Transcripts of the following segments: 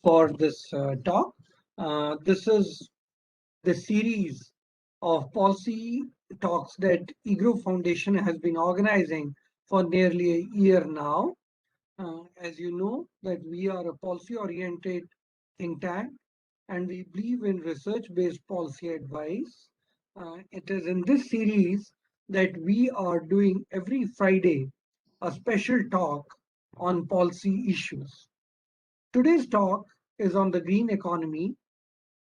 for this talk. This is the series of policy talks that EGROW Foundation has been organizing for nearly a year now. As you know, that we are a policy-oriented think tank, and we believe in research-based policy advice. It is in this series that we are doing every Friday a special talk on policy issues. Today's talk is on the green economy,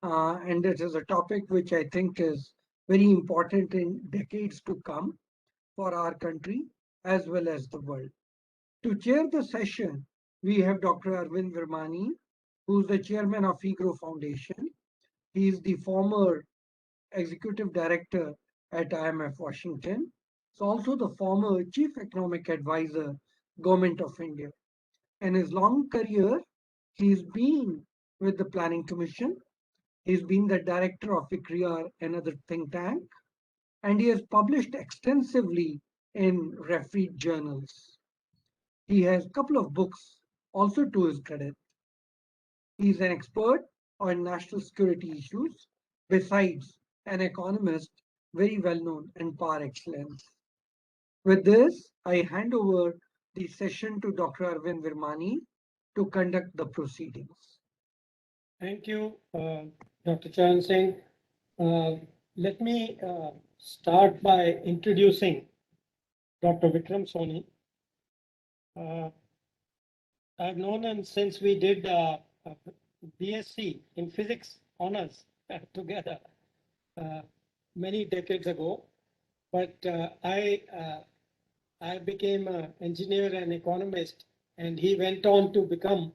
and it is a topic which I think is very important in decades to come for our country as well as the world. To chair the session, we have Dr. Arvind Vermani, who is the chairman of EGROW Foundation. He is the former executive director at IMF Washington. He's also the former chief economic advisor, Government of India. In his long career, he's been with the Planning Commission. He's been the director of EGROW, another think tank, and he has published extensively in refereed journals. He has a couple of books also to his credit. He's an expert on national security issues, besides an economist very well known and par excellence. With this, I hand over the session to Dr. Arvind Vermani to conduct the proceedings. Thank you, Dr. Charan Singh. Let me start by introducing Dr. Vikram Soni. I've known him since we did BSc in physics honors together many decades ago. But I became an engineer and economist, and he went on to become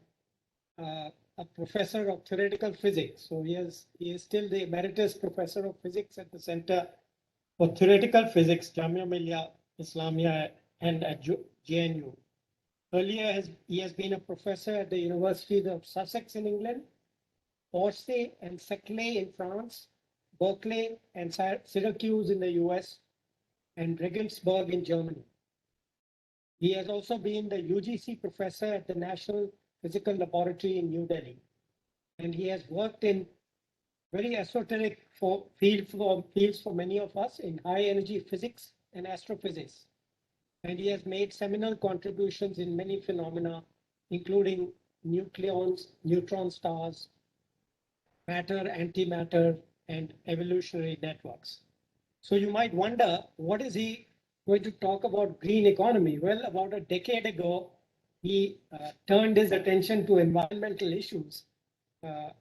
a professor of theoretical physics. So he is still the emeritus professor of physics at the Center for Theoretical Physics, Jamia Millia Islamia, and at JNU. Earlier, he has been a professor at the University of Sussex in England, Orsay and Saclay in France, Berkeley and Syracuse in the US, and Regensburg in Germany. He has also been the UGC professor at the National Physical Laboratory in New Delhi. And he has worked in very esoteric fields for many of us in high energy physics and astrophysics. And he has made seminal contributions in many phenomena, including nucleons, neutron stars, matter, antimatter, and evolutionary networks. So you might wonder, what is he going to talk about green economy? Well, about a decade ago, he turned his attention to environmental issues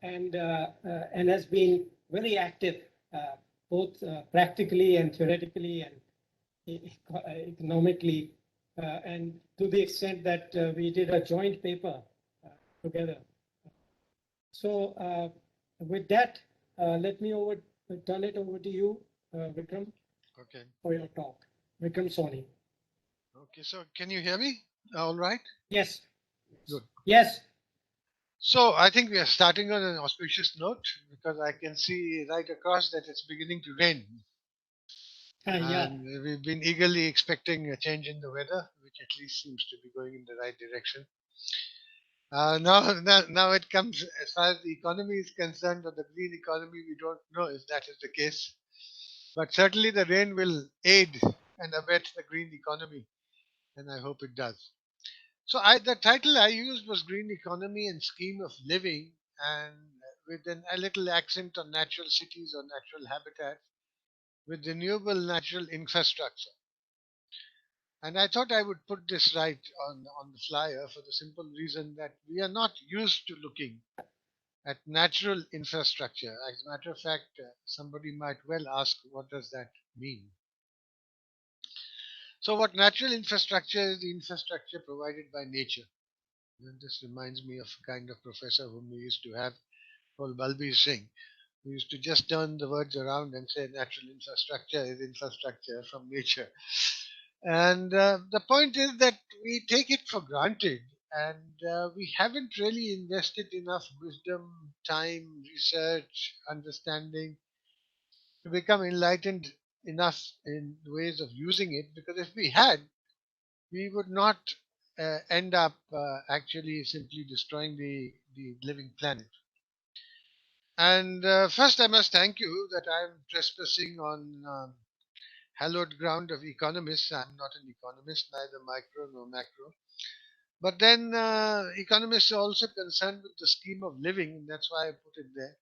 and has been very active, both practically and theoretically and economically, and to the extent that we did a joint paper together. So with that, let me turn it over to you, Vikram, for your talk. Vikram Soni. Okay, so can you hear me? All right? Yes. Good. Yes. So I think we are starting on an auspicious note because I can see right across that it's beginning to rain. Yeah. And we've been eagerly expecting a change in the weather, which at least seems to be going in the right direction. Now it comes, as far as the economy is concerned, or the green economy, we don't know if that is the case. But certainly the rain will aid and abet the green economy, and I hope it does. So the title I used was Green Economy and Scheme of Living, and with a little accent on natural cities or natural habitats with renewable natural infrastructure. And I thought I would put this right on the flyer for the simple reason that we are not used to looking at natural infrastructure. As a matter of fact, somebody might well ask, what does that mean? So, what natural infrastructure is the infrastructure provided by nature. And this reminds me of a kind of professor whom we used to have called Balbir Singh. We used to just turn the words around and say natural infrastructure is infrastructure from nature. And the point is that we take it for granted and we haven't really invested enough wisdom, time, research, understanding to become enlightened enough in ways of using it, because if we had, we would not end up actually simply destroying the living planet. And first, I must thank you that I'm trespassing on hallowed ground of economists. I'm not an economist, neither micro nor macro. But then economists are also concerned with the scheme of living, and that's why I put it there.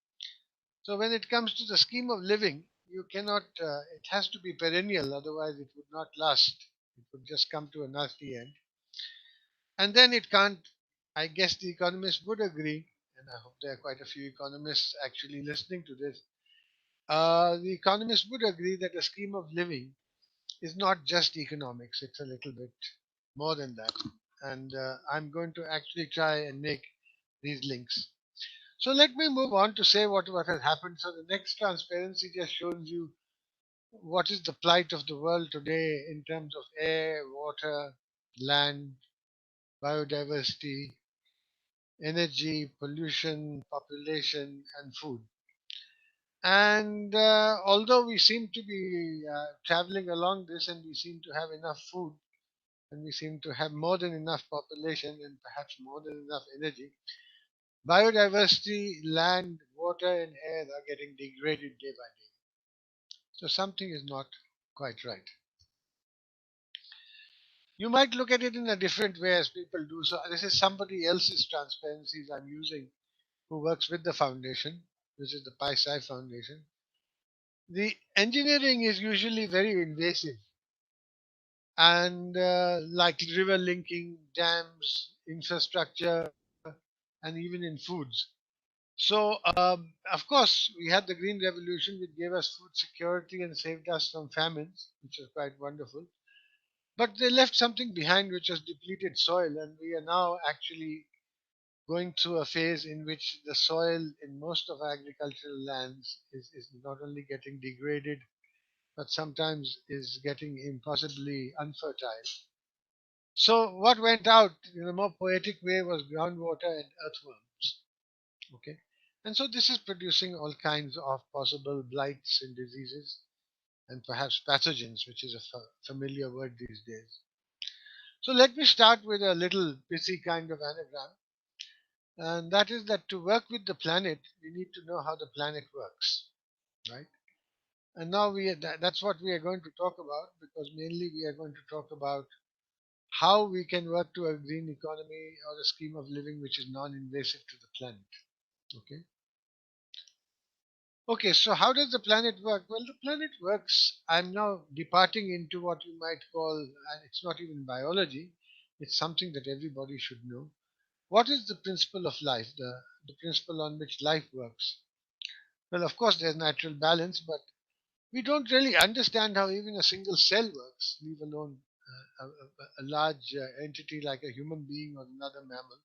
So when it comes to the scheme of living, you cannot, it has to be perennial, otherwise it would not last. It would just come to a nasty end. And then it can't, I guess the economists would agree, and I hope there are quite a few economists actually listening to this. The economists would agree that a scheme of living is not just economics, it's a little bit more than that. And I'm going to actually try and make these links. So let me move on to say what has happened. So the next transparency just shows you what is the plight of the world today in terms of air, water, land, biodiversity, energy, pollution, population, and food. And although we seem to be traveling along this and we seem to have enough food and we seem to have more than enough population and perhaps more than enough energy, biodiversity, land, water, and air are getting degraded day by day. So something is not quite right. You might look at it in a different way as people do. So this is somebody else's transparencies I'm using who works with the foundation, which is the Pi Psi Foundation. The engineering is usually very invasive and like river linking, dams, infrastructure, and even in foods. So, of course, we had the Green Revolution, which gave us food security and saved us from famines, which was quite wonderful. But they left something behind, which was depleted soil, and we are now actually going through a phase in which the soil in most of our agricultural lands is not only getting degraded, but sometimes is getting impossibly unfertile. So, what went out in a more poetic way was groundwater and earthworms. Okay. And so this is producing all kinds of possible blights and diseases and perhaps pathogens, which is a familiar word these days. So let me start with a little busy kind of anagram. And that is that to work with the planet, we need to know how the planet works, right? And now that's what we are going to talk about because mainly we are going to talk about how we can work to a green economy or a scheme of living which is non-invasive to the planet. Okay. Okay, so how does the planet work? Well, the planet works. I'm now departing into what you might call, and it's not even biology, it's something that everybody should know. What is the principle of life, the principle on which life works? Well, of course, there's natural balance, but we don't really understand how even a single cell works, leave alone a large entity like a human being or another mammal,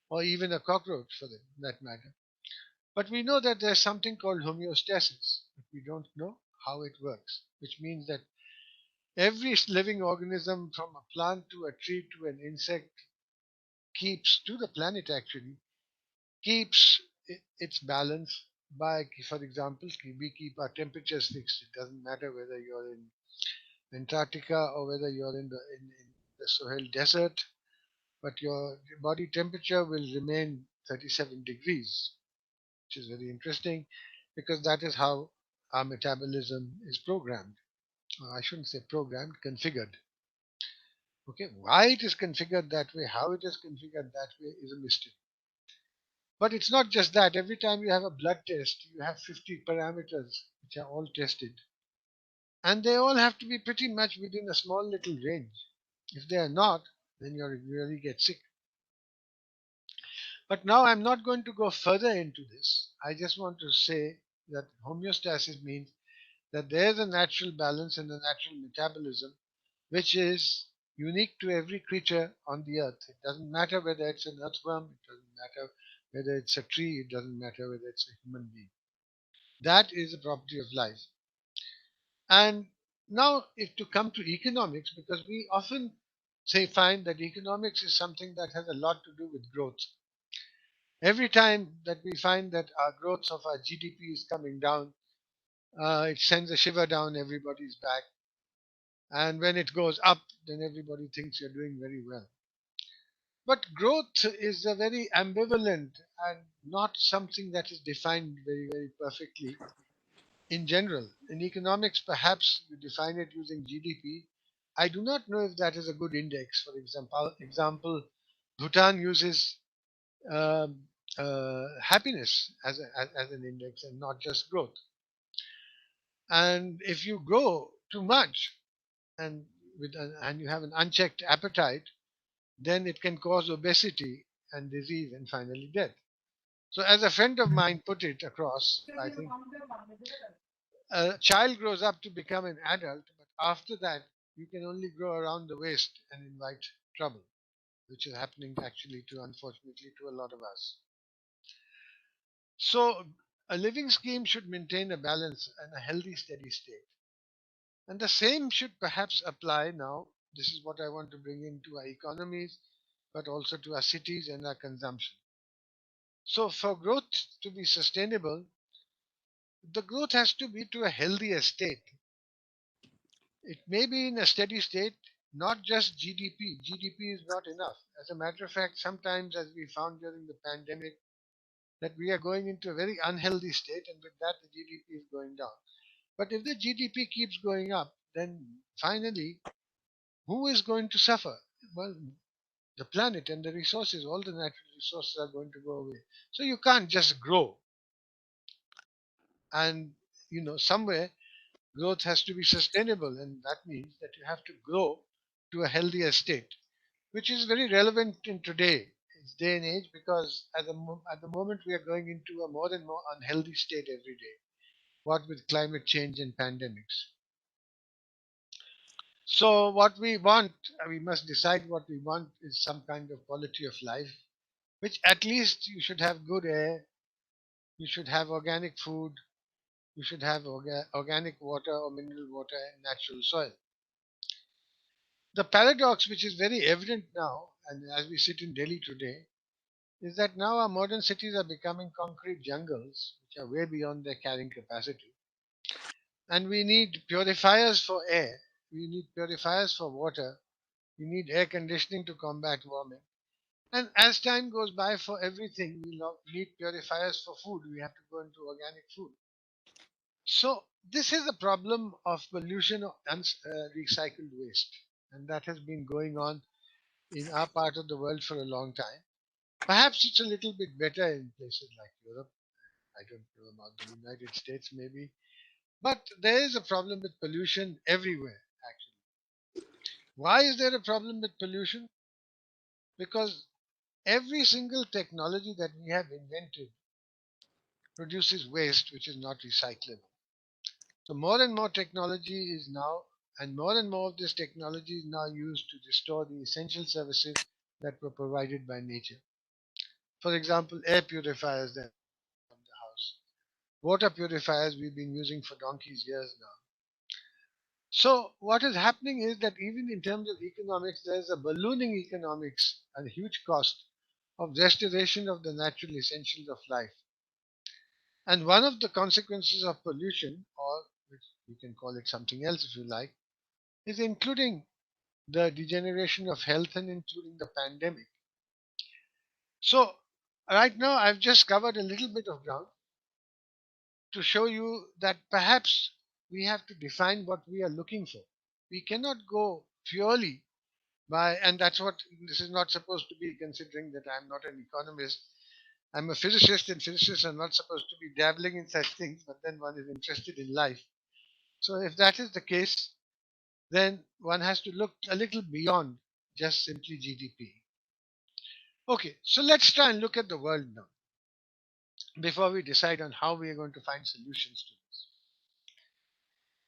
or even a cockroach for that matter. But we know that there's something called homeostasis, but we don't know how it works, which means that every living organism, from a plant to a tree to an insect, keeps, to the planet actually, keeps its balance by, for example, we keep our temperatures fixed. It doesn't matter whether you're in Antarctica or whether you're in the Sahel Desert, but your body temperature will remain 37 degrees, which is very interesting because that is how our metabolism is programmed. I shouldn't say programmed, configured. Okay, why it is configured that way, how it is configured that way is a mystery. But it's not just that. Every time you have a blood test, you have 50 parameters which are all tested. And they all have to be pretty much within a small little range. If they are not, then you really get sick. But now I'm not going to go further into this. I just want to say that homeostasis means that there is a natural balance and a natural metabolism which is unique to every creature on the earth. It doesn't matter whether it's an earthworm, it doesn't matter whether it's a tree, it doesn't matter whether it's a human being. That is the property of life. And now, if to come to economics, because we often find that economics is something that has a lot to do with growth. Every time that we find that our growth of our GDP is coming down, it sends a shiver down everybody's back. And when it goes up, then everybody thinks you're doing very well. But growth is a very ambivalent and not something that is defined very, very perfectly in general. In economics, perhaps you define it using GDP. I do not know if that is a good index. For example, Bhutan uses um, happiness as an index and not just growth. And if you grow too much and and you have an unchecked appetite, then it can cause obesity and disease and finally death. So, as a friend of mine put it across, I think a child grows up to become an adult, but after that, you can only grow around the waist and invite trouble, which is happening actually to, unfortunately, to a lot of us. So, a living scheme should maintain a balance and a healthy, steady state. And the same should perhaps apply now. This is what I want to bring into our economies, but also to our cities and our consumption. So, for growth to be sustainable, the growth has to be to a healthier state. It may be in a steady state, not just GDP. GDP is not enough. As a matter of fact, sometimes, as we found during the pandemic, that we are going into a very unhealthy state, and with that, the GDP is going down. But if the GDP keeps going up, then finally, who is going to suffer? Well, the planet and the resources, all the natural resources are going to go away. So you can't just grow. And, somewhere growth has to be sustainable, and that means that you have to grow to a healthier state, which is very relevant in today's day and age, because at the moment we are going into a more and more unhealthy state every day, what with climate change and pandemics. So what we want, we must decide what we want is some kind of quality of life, which at least you should have good air, you should have organic food, you should have organic water or mineral water and natural soil. The paradox, which is very evident now, and as we sit in Delhi today, is that now our modern cities are becoming concrete jungles, which are way beyond their carrying capacity. And we need purifiers for air, we need purifiers for water, we need air conditioning to combat warming. And as time goes by for everything, we need purifiers for food. We have to go into organic food. So this is a problem of pollution of recycled waste. And that has been going on in our part of the world for a long time. Perhaps it's a little bit better in places like Europe. I don't know about the United States, maybe. But there is a problem with pollution everywhere, actually. Why is there a problem with pollution? Because every single technology that we have invented produces waste which is not recyclable. So more and more technology is now, and more of this technology is now used to restore the essential services that were provided by nature. For example, air purifiers that from the house, water purifiers we've been using for donkey's years now. So what is happening is that even in terms of economics, there is a ballooning economics and a huge cost of restoration of the natural essentials of life. And one of the consequences of pollution, or which you can call it something else if you like, is including the degeneration of health and including the pandemic. So, right now, I've just covered a little bit of ground to show you that perhaps we have to define what we are looking for. We cannot go purely by, and that's what this is not supposed to be, considering that I'm not an economist. I'm a physicist, and physicists are not supposed to be dabbling in such things, but then one is interested in life. So, if that is the case, then one has to look a little beyond just simply GDP. Okay, so let's try and look at the world now before we decide on how we are going to find solutions to this.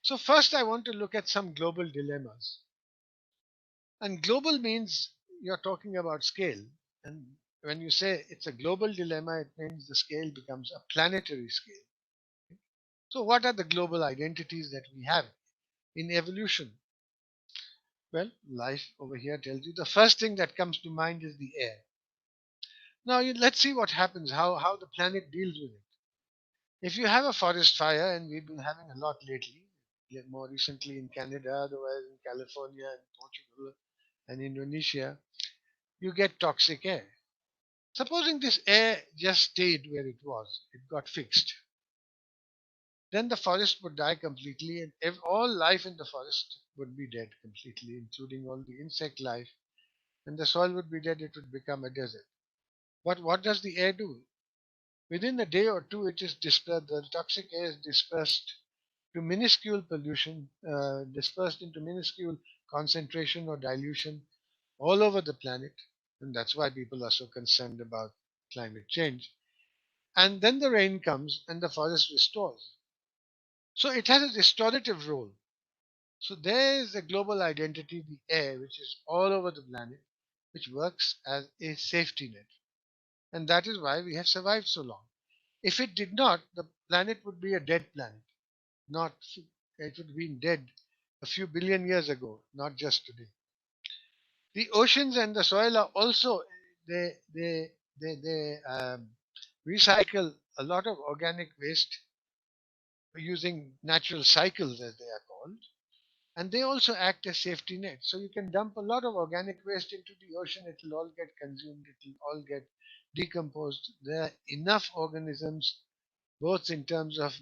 So, first, I want to look at some global dilemmas. And global means you're talking about scale. And when you say it's a global dilemma, it means the scale becomes a planetary scale. So, what are the global identities that we have in evolution? Well, life over here tells you the first thing that comes to mind is the air. Now, let's see what happens, how the planet deals with it. If you have a forest fire, and we've been having a lot lately, more recently in Canada, otherwise in California and Portugal and Indonesia, you get toxic air. Supposing this air just stayed where it was, it got fixed, then the forest would die completely and all life in the forest would be dead completely, including all the insect life, and the soil would be dead, it would become a desert. But what does the air do? Within a day or two, it is dispersed, the toxic air is dispersed to minuscule pollution, dispersed into minuscule concentration or dilution all over the planet. And that's why people are so concerned about climate change. And then the rain comes and the forest restores. So it has a restorative role. So there is a global identity, the air, which is all over the planet, which works as a safety net. And that is why we have survived so long. If it did not, the planet would be a dead planet. Not it would have been dead a few billion years ago, not just today. The oceans and the soil are also they recycle a lot of organic waste using natural cycles as they are called, and they also act as safety nets. So you can dump a lot of organic waste into the ocean, it will all get consumed, it will all get decomposed. There are enough organisms, both in terms of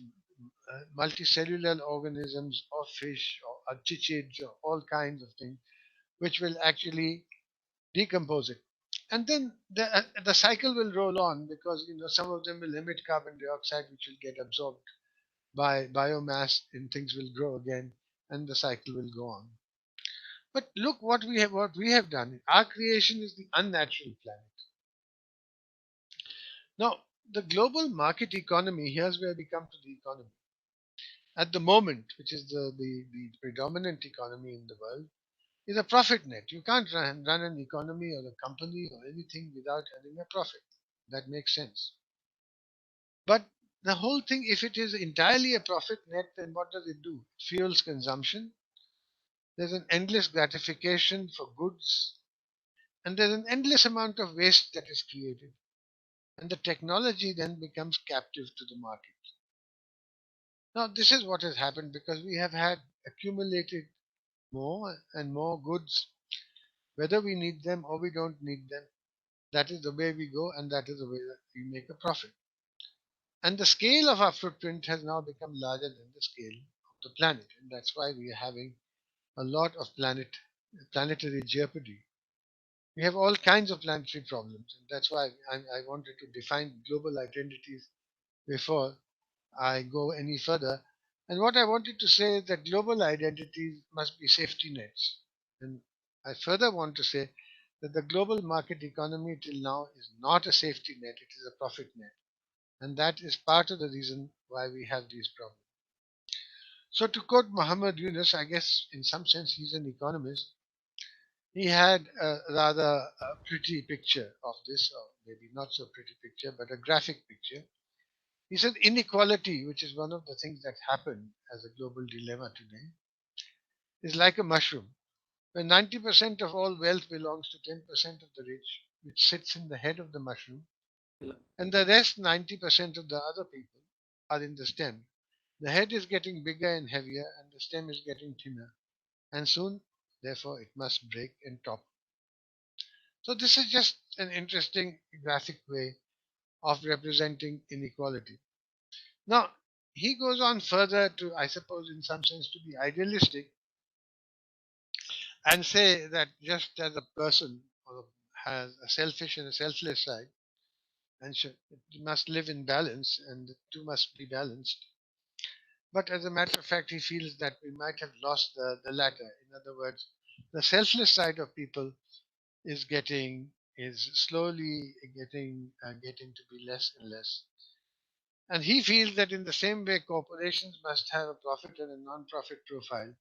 multicellular organisms or fish or archichids or all kinds of things, which will actually decompose it. And then the cycle will roll on because some of them will emit carbon dioxide, which will get absorbed by biomass, and things will grow again, and the cycle will go on. But look what we have done. Our creation is the unnatural planet. Now, the global market economy, here's where we come to the economy. At the moment, which is the predominant economy in the world, is a profit net. You can't run an economy or a company or anything without having a profit. That makes sense. But the whole thing, if it is entirely a profit net, then what does it do? It fuels consumption. There's an endless gratification for goods, and there's an endless amount of waste that is created. And the technology then becomes captive to the market. Now, this is what has happened because we have had accumulated more and more goods, whether we need them or we don't need them. That is the way we go, and that is the way that we make a profit. And the scale of our footprint has now become larger than the scale of the planet, and that's why we are having a lot of planetary jeopardy. We have all kinds of planetary problems, and that's why I wanted to define global identities before I go any further. And what I wanted to say is that global identities must be safety nets. And I further want to say that the global market economy till now is not a safety net, it is a profit net. And that is part of the reason why we have these problems. So, to quote Muhammad Yunus, I guess in some sense he's an economist, he had a rather pretty picture of this, or maybe not so pretty picture, but a graphic picture. He said inequality, which is one of the things that happen as a global dilemma today, is like a mushroom, where 90% of all wealth belongs to 10% of the rich, which sits in the head of the mushroom, and the rest 90% of the other people are in the stem. The head is getting bigger and heavier, and the stem is getting thinner, and soon, therefore, it must break and topple. So, this is just an interesting graphic way of representing inequality. Now, he goes on further to, I suppose, in some sense, to be idealistic and say that just as a person has a selfish and a selfless side, and it must live in balance, and the two must be balanced. But as a matter of fact, he feels that we might have lost the latter. In other words, the selfless side of people is slowly getting to be less and less. And he feels that in the same way, corporations must have a profit and a non-profit profile,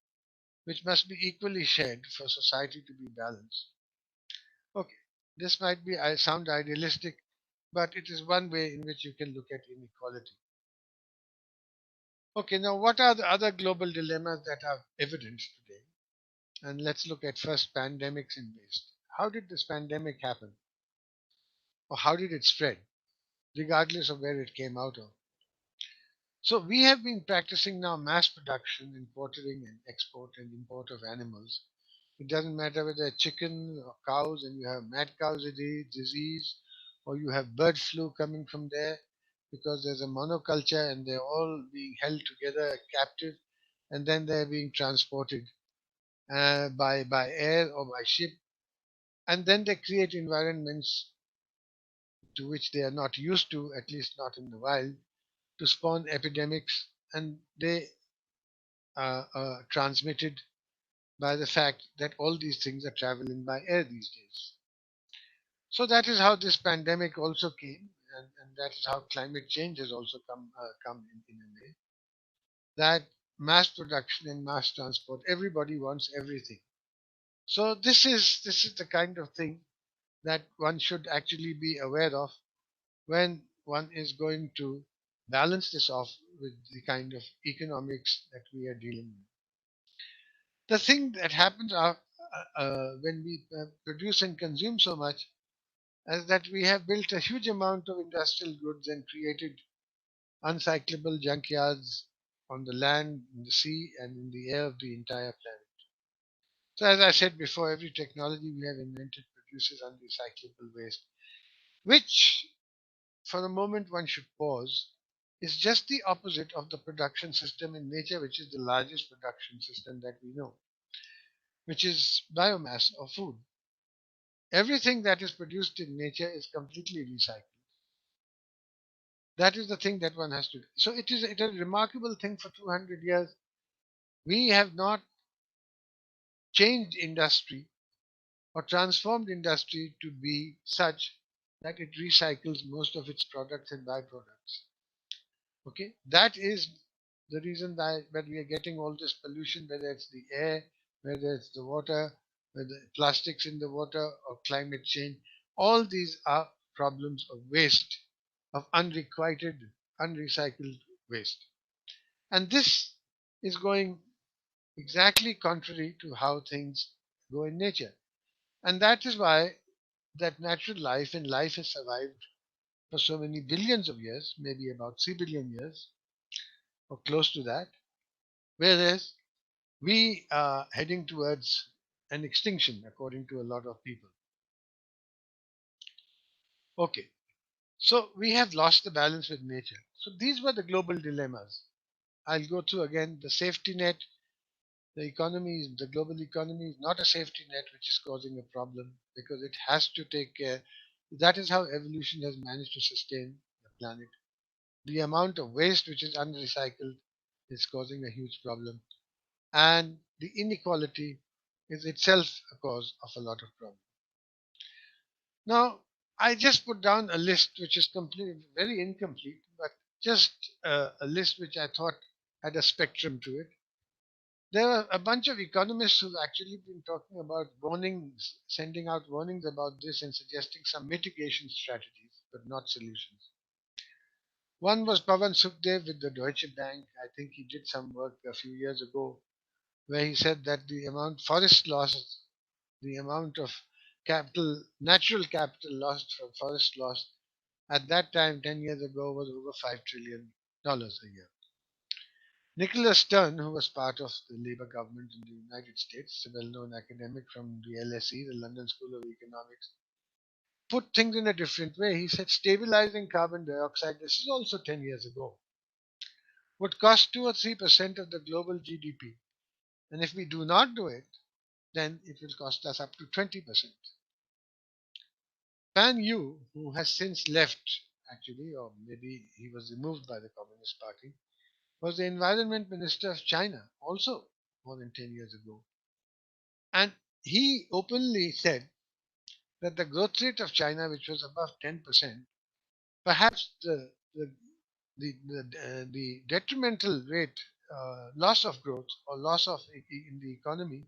which must be equally shared for society to be balanced. Okay, this might be I sound idealistic, but it is one way in which you can look at inequality. Okay, now what are the other global dilemmas that are evident today? And let's look at first pandemics in waste. How did this pandemic happen? Or how did it spread, regardless of where it came out of? So we have been practicing now mass production, importing and export and import of animals It doesn't matter whether it's chicken or cows and you have mad cow disease, or you have bird flu coming from there because there's a monoculture and they're all being held together captive, and then they're being transported by air or by ship, and then they create environments to which they are not used to, at least not in the wild, to spawn epidemics, and they are transmitted by the fact that all these things are traveling by air these days. So that is how this pandemic also came, and that is how climate change has also come in a way. That mass production and mass transport, everybody wants everything. So this is the kind of thing that one should actually be aware of when one is going to balance this off with the kind of economics that we are dealing with. The thing that happens when we produce and consume so much is that we have built a huge amount of industrial goods and created uncyclable junkyards on the land, in the sea, and in the air of the entire planet. So, as I said before, every technology we have invented produces unrecyclable waste, which, for a moment, one should pause, is just the opposite of the production system in nature, which is the largest production system that we know, which is biomass or food. Everything that is produced in nature is completely recycled. That is the thing that one has to do. So it is a remarkable thing for 200 years. We have not changed industry or transformed industry to be such that it recycles most of its products and byproducts. Okay, that is the reason that we are getting all this pollution, whether it's the air, whether it's the water, whether plastics in the water or climate change. All these are problems of waste, of unrequited, unrecycled waste. And this is going exactly contrary to how things go in nature. And that is why that natural life and life has survived for so many billions of years, maybe about 3 billion years or close to that, whereas we are heading towards an extinction, according to a lot of people. Okay, so we have lost the balance with nature. So these were the global dilemmas. I'll go through again the safety net. The global economy is not a safety net which is causing a problem because it has to take care. That is how evolution has managed to sustain the planet. The amount of waste which is unrecycled is causing a huge problem. And the inequality is itself a cause of a lot of problems. Now, I just put down a list which is very incomplete, but just a list which I thought had a spectrum to it. There are a bunch of economists who've actually been talking about warnings, sending out warnings about this and suggesting some mitigation strategies, but not solutions. One was Pawan Sukhdev with the Deutsche Bank. I think he did some work a few years ago where he said that the amount forest loss, the amount of capital, natural capital lost from forest loss at that time, 10 years ago, was over $5 trillion a year. Nicholas Stern, who was part of the Labour government in the United States, a well-known academic from the LSE, the London School of Economics, put things in a different way. He said stabilizing carbon dioxide, this is also 10 years ago, would cost 2 or 3% of the global GDP. And if we do not do it, then it will cost us up to 20%. Pan Yu, who has since left, actually, or maybe he was removed by the Communist Party, was the environment minister of China, also more than 10 years ago. And he openly said that the growth rate of China, which was above 10%, perhaps the detrimental rate, loss of growth or loss of in the economy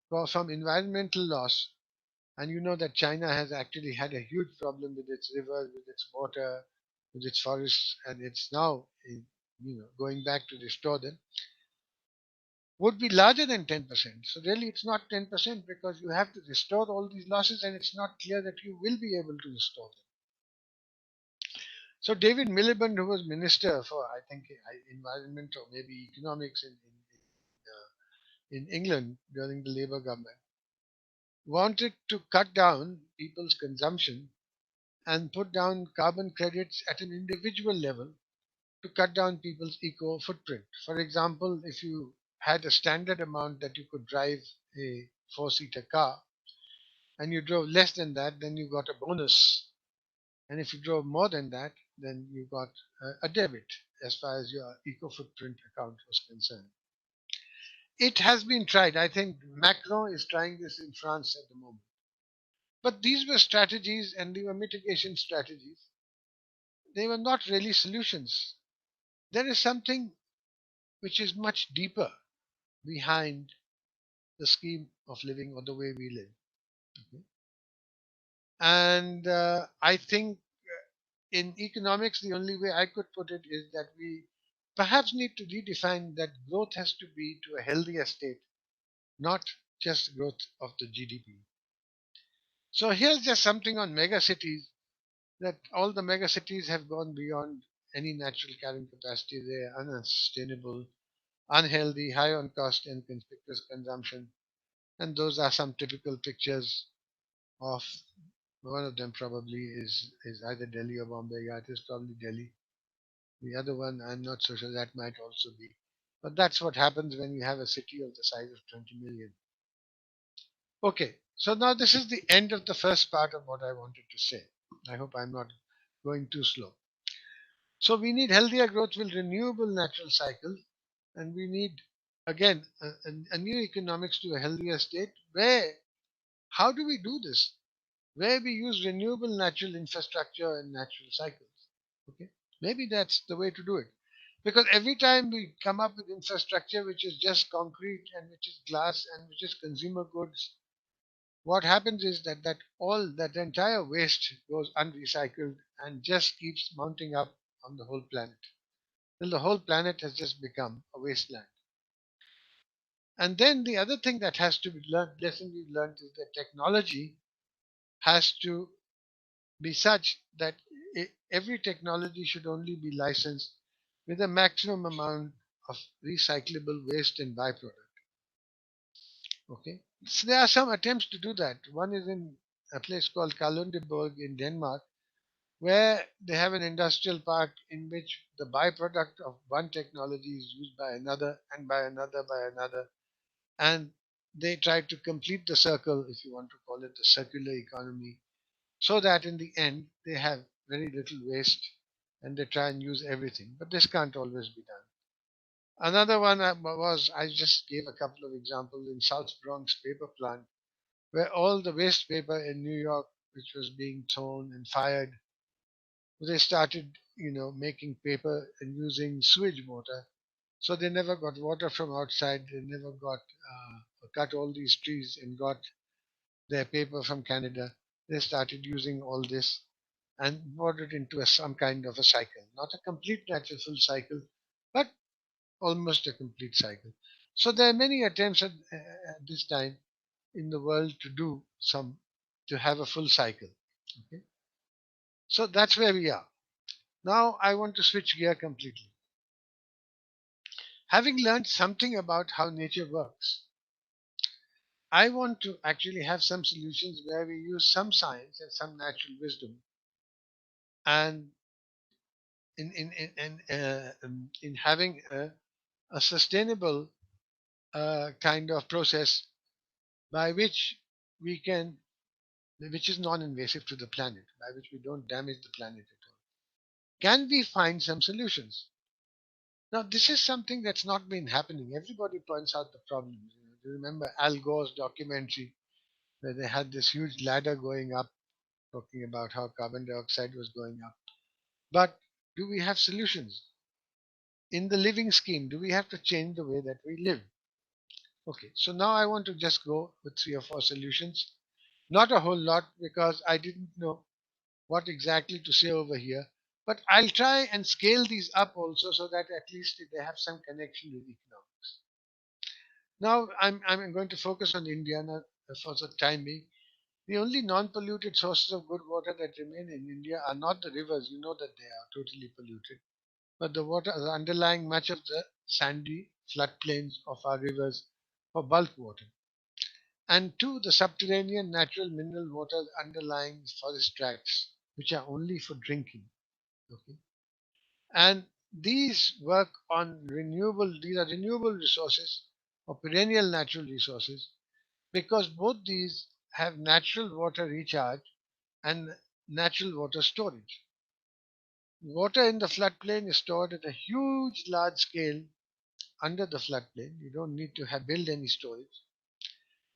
from environmental loss. And you know that China has actually had a huge problem with its rivers, with its water, with its forests, and it's now going back to restore them, would be larger than 10%. So really it's not 10% because you have to restore all these losses and it's not clear that you will be able to restore them. So David Miliband, who was minister for, I think, environment or maybe economics in England during the Labour government, wanted to cut down people's consumption and put down carbon credits at an individual level to cut down people's eco footprint. For example, if you had a standard amount that you could drive a four-seater car and you drove less than that, then you got a bonus. And if you drove more than that, then you got a debit as far as your eco footprint account was concerned. It has been tried. I think Macron is trying this in France at the moment. But these were strategies and they were mitigation strategies. They were not really solutions. There is something which is much deeper behind the scheme of living or the way we live. Okay? And I think in economics, the only way I could put it is that we perhaps need to redefine that growth has to be to a healthier state, not just growth of the GDP. So here's just something on megacities that all the megacities have gone beyond any natural carrying capacity. They are unsustainable, unhealthy, high on cost and conspicuous consumption. And those are some typical pictures of one of them probably is either Delhi or Bombay. Yeah, it is probably Delhi. The other one, I'm not so sure, that might also be. But that's what happens when you have a city of the size of 20 million. Okay, so now this is the end of the first part of what I wanted to say. I hope I'm not going too slow. So we need healthier growth with renewable natural cycle, and we need again a new economics to a healthier state. Where how do we do this? Where we use renewable natural infrastructure and natural cycles. Okay, maybe that's the way to do it. Because every time we come up with infrastructure which is just concrete and which is glass and which is consumer goods, what happens is that entire waste goes unrecycled and just keeps mounting up on the whole planet till the whole planet has just become a wasteland. And then the other thing that has to be learned, lesson we've learned, is that technology has to be such that every technology should only be licensed with a maximum amount of recyclable waste and byproduct. Okay, so there are some attempts to do that. One is in a place called Kalundborg in Denmark, where they have an industrial park in which the byproduct of one technology is used by another and by another by another, and they try to complete the circle, if you want to call it the circular economy, so that in the end they have very little waste and they try and use everything. But this can't always be done. Another one was I just gave a couple of examples in South Bronx paper plant, where all the waste paper in New York, which was being thrown and fired, they started, making paper and using sewage water. So they never got water from outside. They never got cut all these trees and got their paper from Canada. They started using all this and brought it into some kind of a cycle. Not a complete natural full cycle, but almost a complete cycle. So there are many attempts at this time in the world to have a full cycle. Okay? So that's where we are. Now I want to switch gear completely. Having learned something about how nature works, I want to actually have some solutions where we use some science and some natural wisdom and in having a sustainable kind of process by which we can, which is non-invasive to the planet, by which we don't damage the planet at all. Can we find some solutions? Now, this is something that's not been happening. Everybody points out the problems. Do you remember Al Gore's documentary where they had this huge ladder going up, talking about how carbon dioxide was going up? But do we have solutions? In the living scheme, do we have to change the way that we live? Okay, so now I want to just go with 3 or 4 solutions. Not a whole lot because I didn't know what exactly to say over here. But I'll try and scale these up also so that at least they have some connection with economics. Now I'm going to focus on India now for the time being. The only non-polluted sources of good water that remain in India are not the rivers, you know that they are totally polluted, but the water underlying much of the sandy floodplains of our rivers for bulk water. and two, the subterranean natural mineral water underlying forest tracts, which are only for drinking. Okay, and these work on renewable. These are renewable resources or perennial natural resources because both these have natural water recharge and natural water storage. Water in the floodplain is stored at a huge, large scale under the floodplain. You don't need to have build any storage,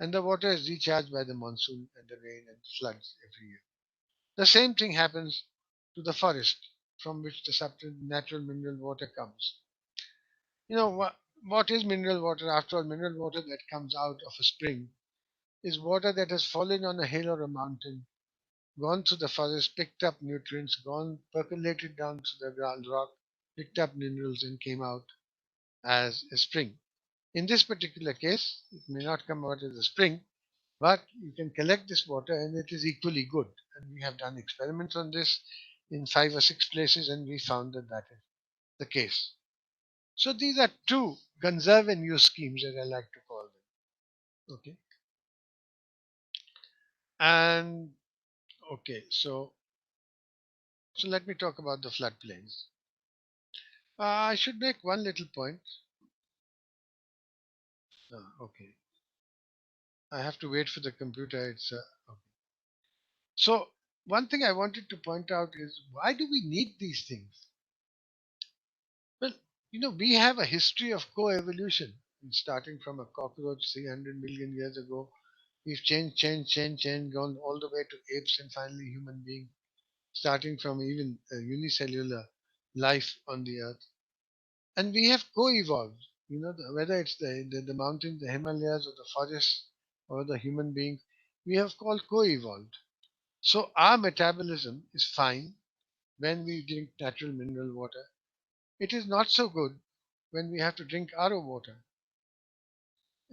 and the water is recharged by the monsoon and the rain and the floods every year. The same thing happens to the forest from which the natural mineral water comes. You know what is mineral water? After all, mineral water that comes out of a spring is water that has fallen on a hill or a mountain, gone through the forest, picked up nutrients, gone percolated down to the ground rock, picked up minerals, and came out as a spring. In this particular case, it may not come out as a spring, but you can collect this water and it is equally good. And we have done experiments on this in 5 or 6 places, and we found that that is the case. So these are two conserve and use schemes, as I like to call them. Okay. And okay, so let me talk about the floodplains. I should make one little point. Okay. I have to wait for the computer. Okay. So one thing I wanted to point out is why do we need these things? Well, we have a history of co-evolution, starting from a cockroach 300 million years ago. We've changed, gone all the way to apes and finally human beings, starting from even unicellular life on the earth. And we have co-evolved, whether it's the mountains, the Himalayas, or the forests, or the human beings, we have called co-evolved. So our metabolism is fine when we drink natural mineral water. It is not so good when we have to drink RO water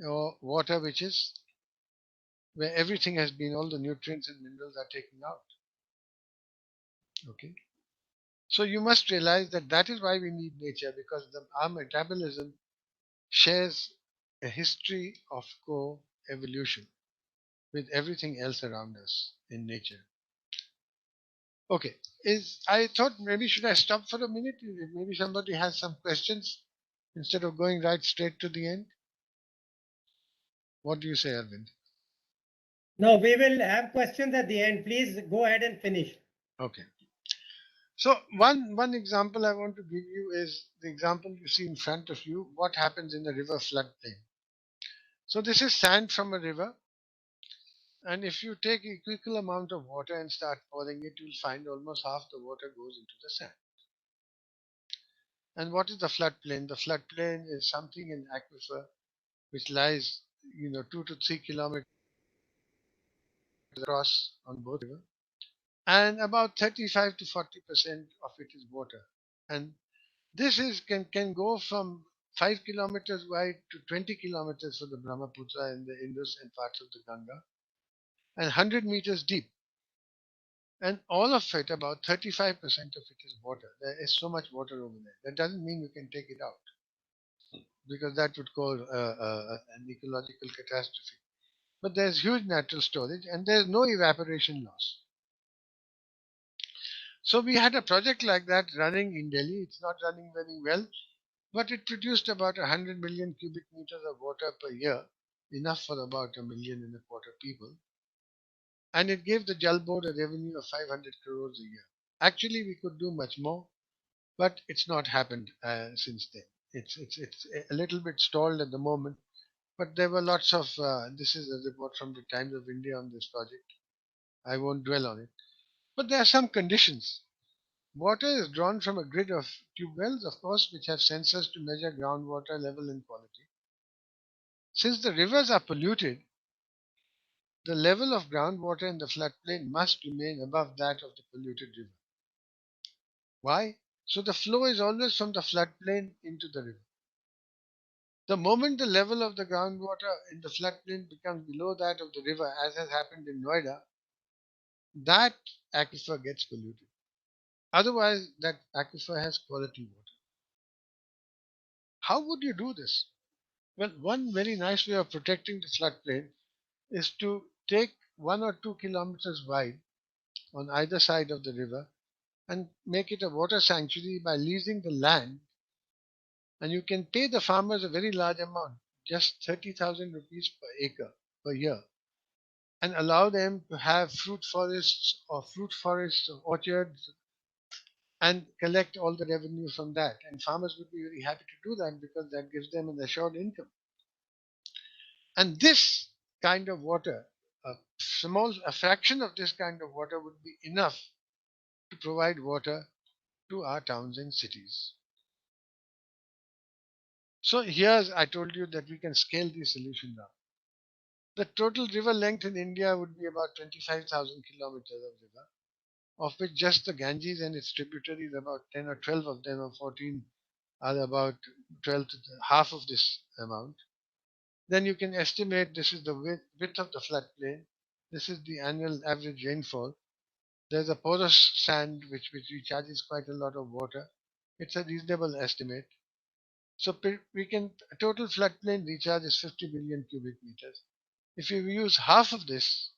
or water which is where everything has been, all the nutrients and minerals are taken out. Okay. So you must realize that that is why we need nature, because our metabolism shares a history of co-evolution with everything else around us in nature. Okay, I thought maybe should I stop for a minute? Maybe somebody has some questions instead of going right straight to the end. What do you say, Arvind? No, we will have questions at the end. Please go ahead and finish. Okay. So one example I want to give you is the example you see in front of you. What happens in a river floodplain? So this is sand from a river, and if you take equal amount of water and start pouring it, you'll find almost half the water goes into the sand. And what is the floodplain? The floodplain is something in aquifer which lies, 2 to 3 kilometers across on both rivers, and about 35 to 40% of it is water. And this can go from 5 kilometers wide to 20 kilometers for the Brahmaputra and the Indus and parts of the Ganga, and 100 meters deep. And all of it, about 35% of it is water. There is so much water over there. That doesn't mean you can take it out, because that would cause an ecological catastrophe. But there's huge natural storage and there's no evaporation loss. So we had a project like that running in Delhi. It's not running very well, but it produced about 100 million cubic meters of water per year, enough for about 1.25 million people. And it gave the Jal Board a revenue of 500 crores a year. Actually, we could do much more, but it's not happened since then. It's a little bit stalled at the moment, but there were lots of. This is a report from the Times of India on this project. I won't dwell on it, but there are some conditions. Water is drawn from a grid of tube wells, of course, which have sensors to measure groundwater level and quality. Since the rivers are polluted, the level of groundwater in the floodplain must remain above that of the polluted river. Why? So the flow is always from the floodplain into the river. The moment the level of the groundwater in the floodplain becomes below that of the river, as has happened in Noida, that aquifer gets polluted. Otherwise, that aquifer has quality water. How would you do this? Well, one very nice way of protecting the floodplain is to take 1 or 2 kilometers wide on either side of the river and make it a water sanctuary by leasing the land, and you can pay the farmers a very large amount, just 30,000 rupees per acre per year, and allow them to have fruit forests or orchards and collect all the revenue from that. And farmers would be very happy to do that because that gives them an assured income. And this kind of water, a fraction of this kind of water would be enough to provide water to our towns and cities. So here's, I told you that we can scale these solutions up. The total river length in India would be about 25,000 kilometers of river, of which just the Ganges and its tributaries, about 10 or 12 of them, or 14, are about 12 to half of this amount. Then you can estimate this is the width of the floodplain. This is the annual average rainfall. There's a porous sand which recharges quite a lot of water. It's a reasonable estimate. So we can total floodplain recharge is 50 billion cubic meters. If you use half of this,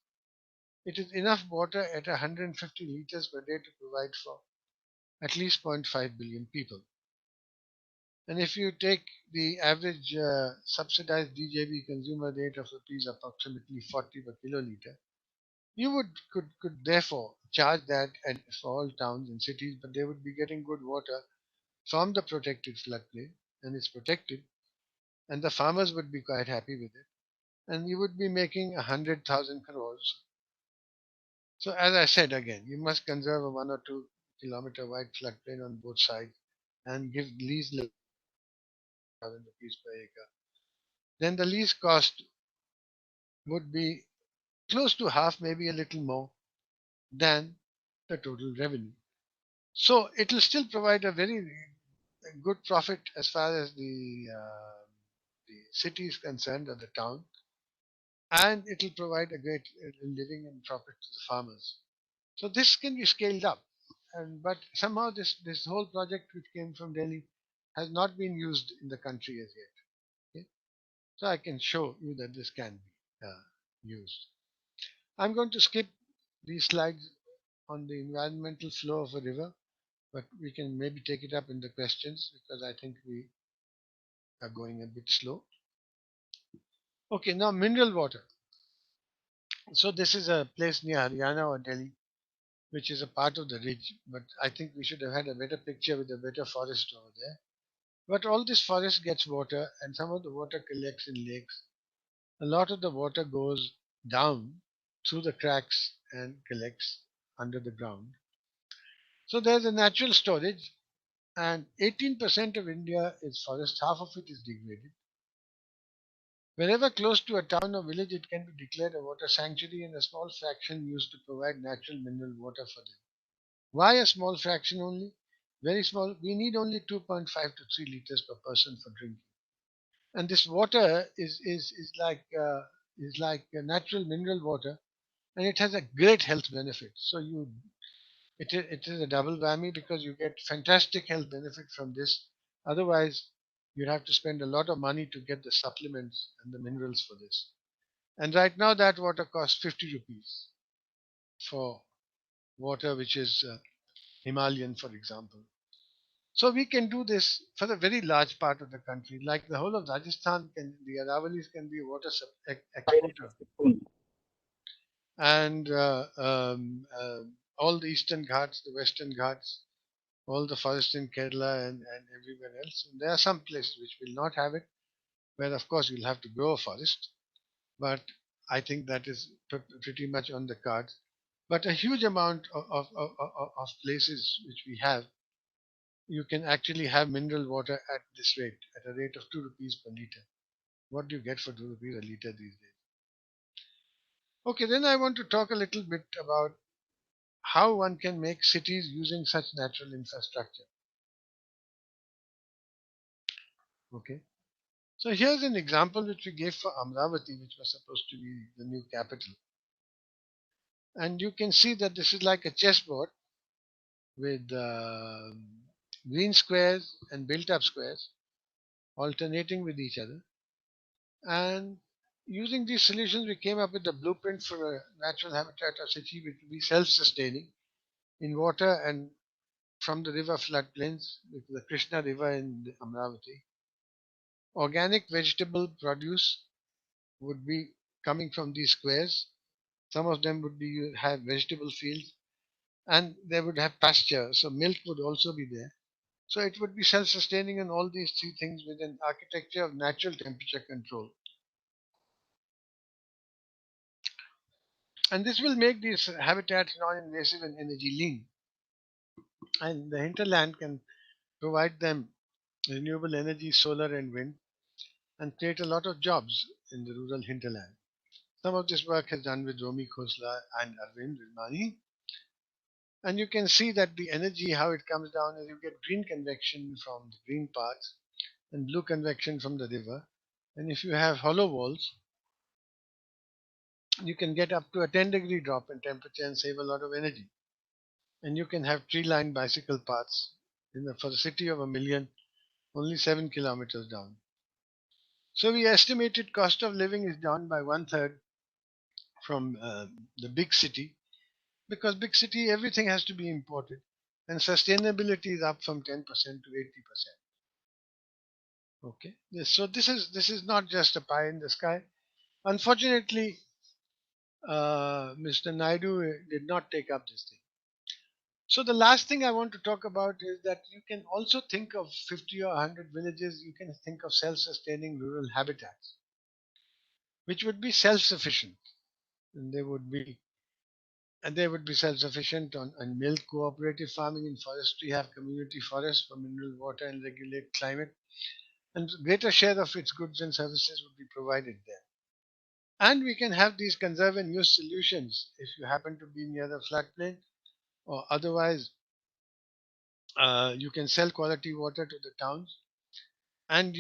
it is enough water at 150 liters per day to provide for at least 0.5 billion people. And if you take the average subsidized DJB consumer rate of rupees approximately 40 per kiloliter, you could therefore charge that for all towns and cities, but they would be getting good water from the protected floodplain, and it's protected, and the farmers would be quite happy with it, and you would be making 100,000 crores. So as I said again, you must conserve a 1 or 2 kilometer wide floodplain on both sides and give lease 1,000 rupees per acre. Then the lease cost would be close to half, maybe a little more than the total revenue. So it will still provide a very good profit as far as the city is concerned or the town, and it will provide a great living and profit to the farmers. So this can be scaled up, but somehow this whole project which came from Delhi has not been used in the country as yet. Okay? So I can show you that this can be used. I'm going to skip these slides on the environmental flow of a river, but we can maybe take it up in the questions because I think we are going a bit slow. Okay, now mineral water. So this is a place near Haryana or Delhi, which is a part of the ridge, but I think we should have had a better picture with a better forest over there. But all this forest gets water, and some of the water collects in lakes. A lot of the water goes down through the cracks and collects under the ground. So there's a natural storage, and 18% of India is forest, half of it is degraded. Wherever close to a town or village, it can be declared a water sanctuary, and a small fraction used to provide natural mineral water for them. Why a small fraction only? Very small. We need only 2.5 to 3 liters per person for drinking. And this water is like a natural mineral water, and it has a great health benefit. So it is a double whammy because you get fantastic health benefit from this. Otherwise, you'd have to spend a lot of money to get the supplements and the minerals for this. And right now, that water costs 50 rupees for water which is Himalayan, for example. So we can do this for a very large part of the country, like the whole of Rajasthan. The Aravalis can be a water exporter, and all the eastern Ghats, the western Ghats, all the forest in Kerala and everywhere else. And there are some places which will not have it, where of course you'll have to grow a forest, but I think that is pretty much on the cards. But a huge amount of places which we have, you can actually have mineral water at this rate, at a rate of 2 rupees per liter. What do you get for 2 rupees a liter these days? Okay, then I want to talk a little bit about how one can make cities using such natural infrastructure. Okay, so here's an example which we gave for Amravati, which was supposed to be the new capital. And you can see that this is like a chessboard with green squares and built up squares alternating with each other. And Using these solutions, we came up with the blueprint for a natural habitat of city which will be self-sustaining in water and from the river floodplains, the Krishna River in Amravati. Organic vegetable produce would be coming from these squares. Some of them would be have vegetable fields, and they would have pasture. So milk would also be there. So it would be self-sustaining in all these three things with an architecture of natural temperature control. And this will make these habitats non-invasive and energy lean. And the hinterland can provide them renewable energy, solar and wind, and create a lot of jobs in the rural hinterland. Some of this work is done with Romi Khosla and Arvind Vermani. And you can see that the energy, how it comes down, is you get green convection from the green parts and blue convection from the river. And if you have hollow walls, you can get up to a 10-degree drop in temperature and save a lot of energy. And you can have tree-lined bicycle paths for the city of a million, only 7 kilometers down. So we estimated cost of living is down by 1/3 from the big city, because big city everything has to be imported, and sustainability is up from 10% to 80%. Okay, so this is not just a pie in the sky. Unfortunately, Mr. Naidu did not take up this thing. So the last thing I want to talk about is that you can also think of 50 or 100 villages. You can think of self-sustaining rural habitats, which would be self-sufficient, and they would be self-sufficient on milk. Cooperative farming and forestry have community forests for mineral water and regulate climate, and greater share of its goods and services would be provided there. And we can have these conserve and use solutions if you happen to be near the floodplain, or otherwise you can sell quality water to the towns, and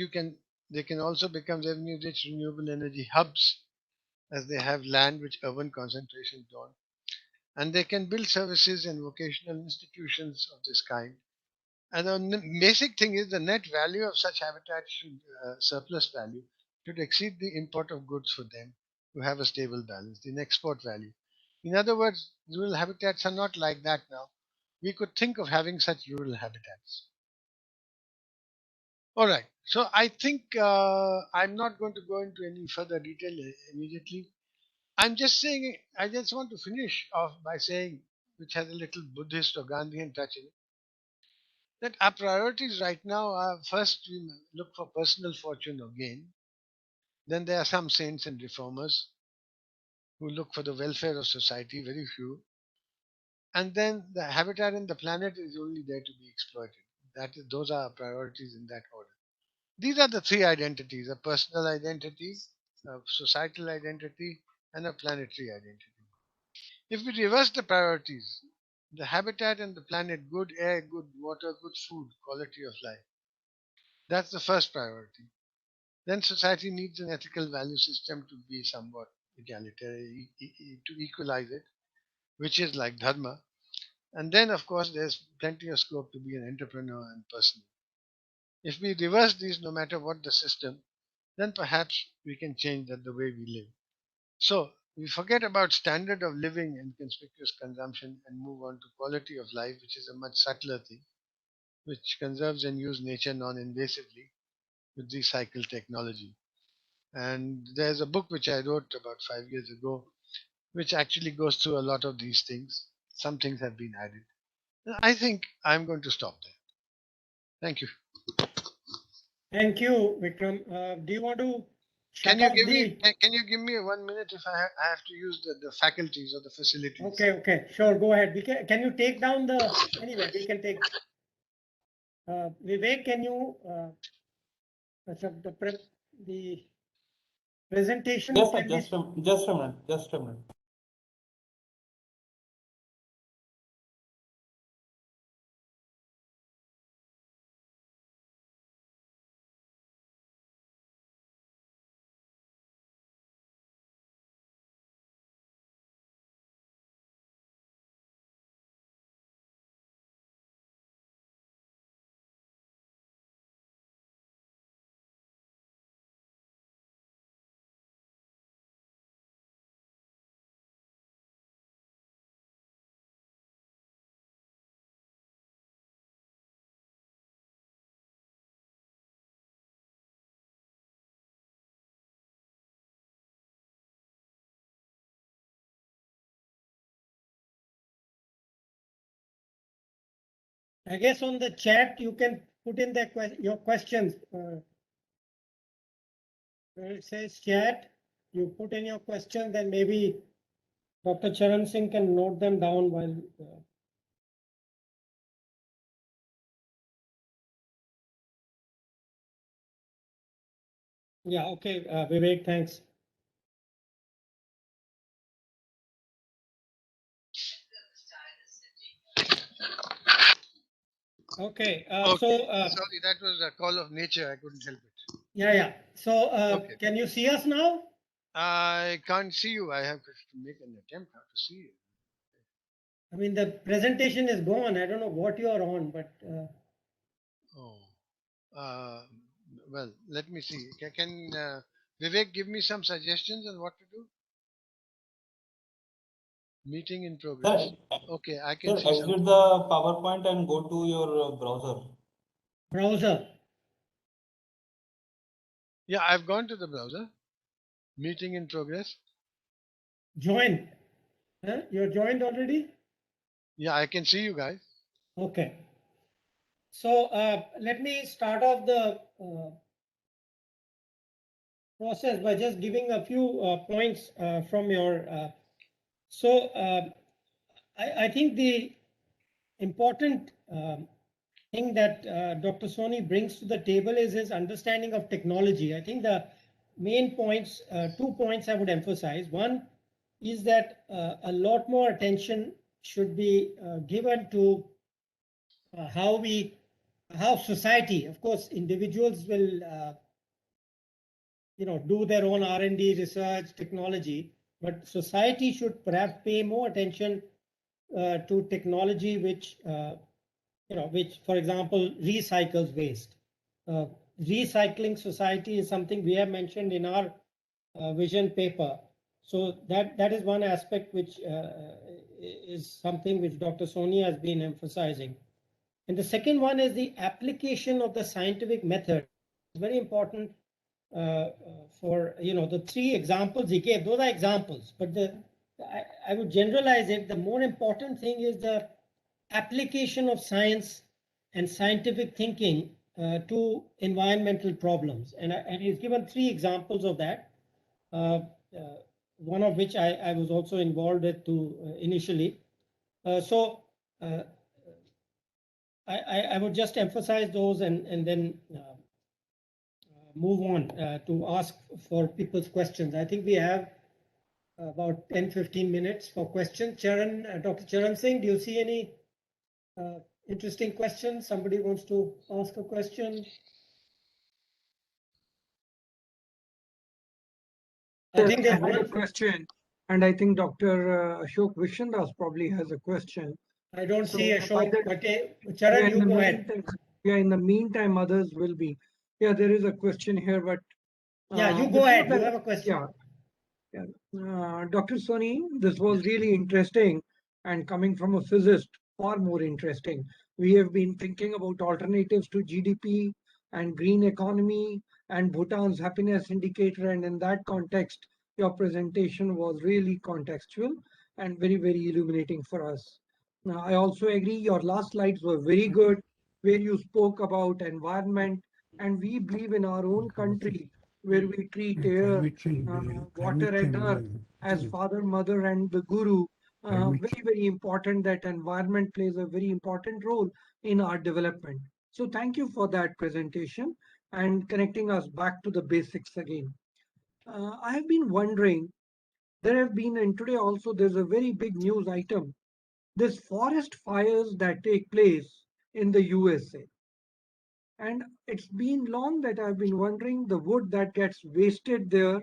they can also become revenue rich renewable energy hubs, as they have land which urban concentrations don't, and they can build services and vocational institutions of this kind. And the basic thing is the net value of such habitats should surplus value should exceed the import of goods for them to have a stable balance in export value. In other words, rural habitats are not like that now. We could think of having such rural habitats. All right. So I think I'm not going to go into any further detail immediately. I'm just saying, I just want to finish off by saying, which has a little Buddhist or Gandhian touch in it, that our priorities right now are first we look for personal fortune or gain. Then there are some saints and reformers who look for the welfare of society, very few. And then the habitat and the planet is only there to be exploited. Those are our priorities in that order. These are the three identities: a personal identity, a societal identity, and a planetary identity. If we reverse the priorities, the habitat and the planet, good air, good water, good food, quality of life, that's the first priority. Then society needs an ethical value system to be somewhat egalitarian, to equalize it, which is like dharma. And then, of course, there's plenty of scope to be an entrepreneur and person. If we reverse these, no matter what the system, then perhaps we can change the way we live. So we forget about standard of living and conspicuous consumption and move on to quality of life, which is a much subtler thing, which conserves and uses nature non-invasively with recycled technology. And there's a book which I wrote about 5 years ago, which actually goes through a lot of these things. Some things have been added. I think I'm going to stop there. Thank you. Thank you, Vikram. Do you want to Can shut you off give me the? can you give me 1 minute if I have to use the faculties or the facilities? Okay, sure. Go ahead. Can you take down the? Anyway, we can take. Vivek, can you the presentation Yes, sir. can be. Just a minute. Just a minute. I guess on the chat, you can put in your questions. Where it says chat, you put in your question, then maybe Dr. Charan Singh can note them down while. Yeah, okay, Vivek, thanks. Okay, Sorry, that was a call of nature. I couldn't help it. yeah. So Okay. Can you see us now? I can't see you. I have to make an attempt how to see you. I mean, the presentation is gone. I don't know what you are on, but. Oh. Well, let me see. Can Vivek give me some suggestions on what to do? Meeting in progress. Sir, Okay, I sir, can see exit something. the PowerPoint and go to your browser. Browser. Yeah, I've gone to the browser. Meeting in progress. Join. Huh? You're joined already? Yeah, I can see you guys. Okay. So let me start off the process by just giving a few points from your. I think the important thing that Dr. Soni brings to the table is his understanding of technology. I think the main points, 2 points I would emphasize. One is that a lot more attention should be given to how society, of course, individuals will do their own R&D, research, technology, but society should perhaps pay more attention to technology which which, for example, recycles waste. Recycling society is something we have mentioned in our vision paper. So that is one aspect which is something which Dr. Soni has been emphasizing. And the second one is the application of the scientific method. It's very important for the three examples he gave. Those are examples, but I would generalize it. The more important thing is the application of science and scientific thinking to environmental problems. And he's given three examples of that, one of which I was also involved with initially. So I would just emphasize those and then move on to ask for people's questions. I think we have about 10-15 minutes for questions. Dr. Charan Singh, do you see any interesting questions? Somebody wants to ask a question? I think there's I had a one question, and I think Dr. Ashok Vishandas probably has a question. I don't So see by Ashok, the but yeah, Charan, in you the go ahead. meantime, in the meantime, others will be. Yeah, there is a question here, but Yeah, you go before ahead. You that, have a question. yeah. Dr. Soni, this was really interesting, and coming from a physicist, far more interesting. We have been thinking about alternatives to GDP and green economy and Bhutan's happiness indicator, and in that context, your presentation was really contextual and very, very illuminating for us. Now, I also agree your last slides were very good, where you spoke about environment, and we believe in our own country where we treat air, water and earth as father, mother, and the guru. Very, very important that environment plays a very important role in our development. So thank you for that presentation and connecting us back to the basics again. I have been wondering, there have been, and today also there's a very big news item, this forest fires that take place in the USA. And it's been long that I've been wondering the wood that gets wasted there,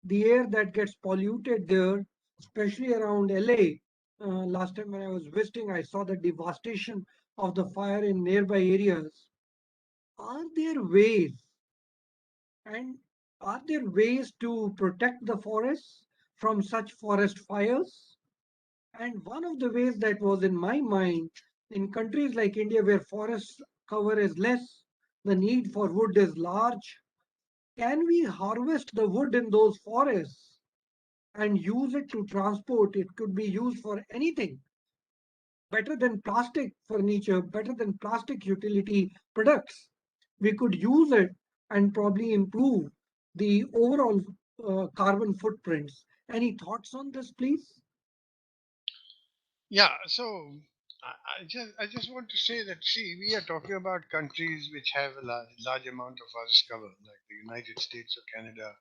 the air that gets polluted there, especially around LA. Last time when I was visiting, I saw the devastation of the fire in nearby areas. Are there ways, and are there ways to protect the forests from such forest fires? And one of the ways that was in my mind, in countries like India where forest cover is less, the need for wood is large. Can we harvest the wood in those forests and use it to transport? It could be used for anything. better than plastic furniture, better than plastic utility products. We could use it and probably improve the overall carbon footprints. Any thoughts on this, please? Yeah, so I just want to say that, see, we are talking about countries which have a large amount of forest cover, like the United States or Canada,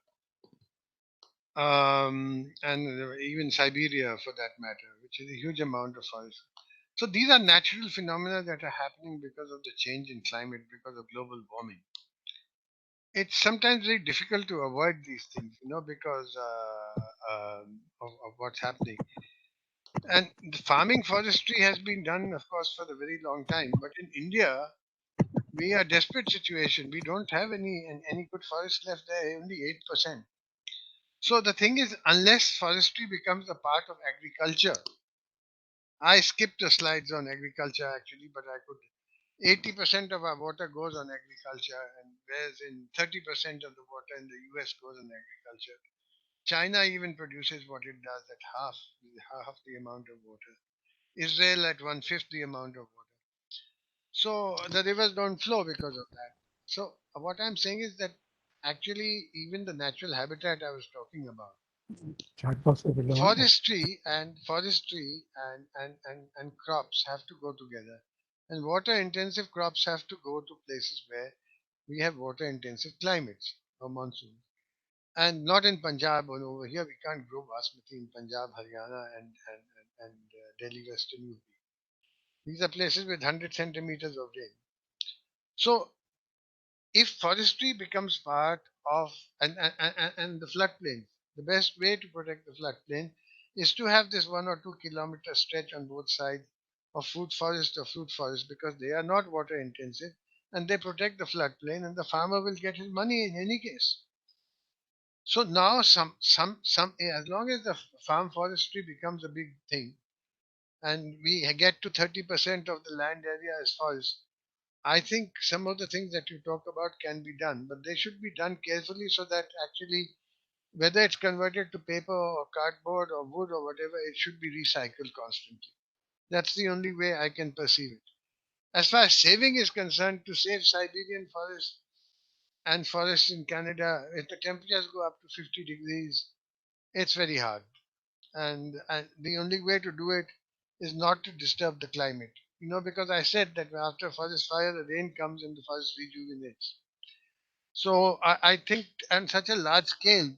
and even Siberia for that matter, which is a huge amount of forest. So these are natural phenomena that are happening because of the change in climate, because of global warming. It's sometimes very difficult to avoid these things, because of what's happening. And the farming forestry has been done, of course, for a very long time. But in India, we are desperate situation. We don't have any good forest left there, only 8%. So the thing is, unless forestry becomes a part of agriculture, I skipped the slides on agriculture actually, but I could. 80% of our water goes on agriculture, and whereas in 30% of the water in the US goes on agriculture. China even produces what it does at half the amount of water. Israel at one-fifth the amount of water. So the rivers don't flow because of that. So what I'm saying is that actually even the natural habitat I was talking about, forestry and crops have to go together. And water intensive crops have to go to places where we have water intensive climates or monsoon. And not in Punjab or over here we can't grow basmati in Punjab, Haryana and Delhi Western UP. These are places with 100 centimeters of rain. So if forestry becomes part of and the floodplains, the best way to protect the floodplain is to have this 1 or 2 kilometer stretch on both sides of food forest or fruit forest, because they are not water intensive and they protect the floodplain, and the farmer will get his money in any case. So now some as long as the farm forestry becomes a big thing and we get to 30% of the land area as forest, I think some of the things that you talk about can be done, but they should be done carefully so that actually, whether it's converted to paper or cardboard or wood or whatever, it should be recycled constantly. That's the only way I can perceive it. As far as saving is concerned, to save Siberian forests and forests in Canada, if the temperatures go up to 50 degrees, it's very hard. And the only way to do it is not to disturb the climate. Because I said that after forest fire, the rain comes and the forest rejuvenates. So I think on such a large scale,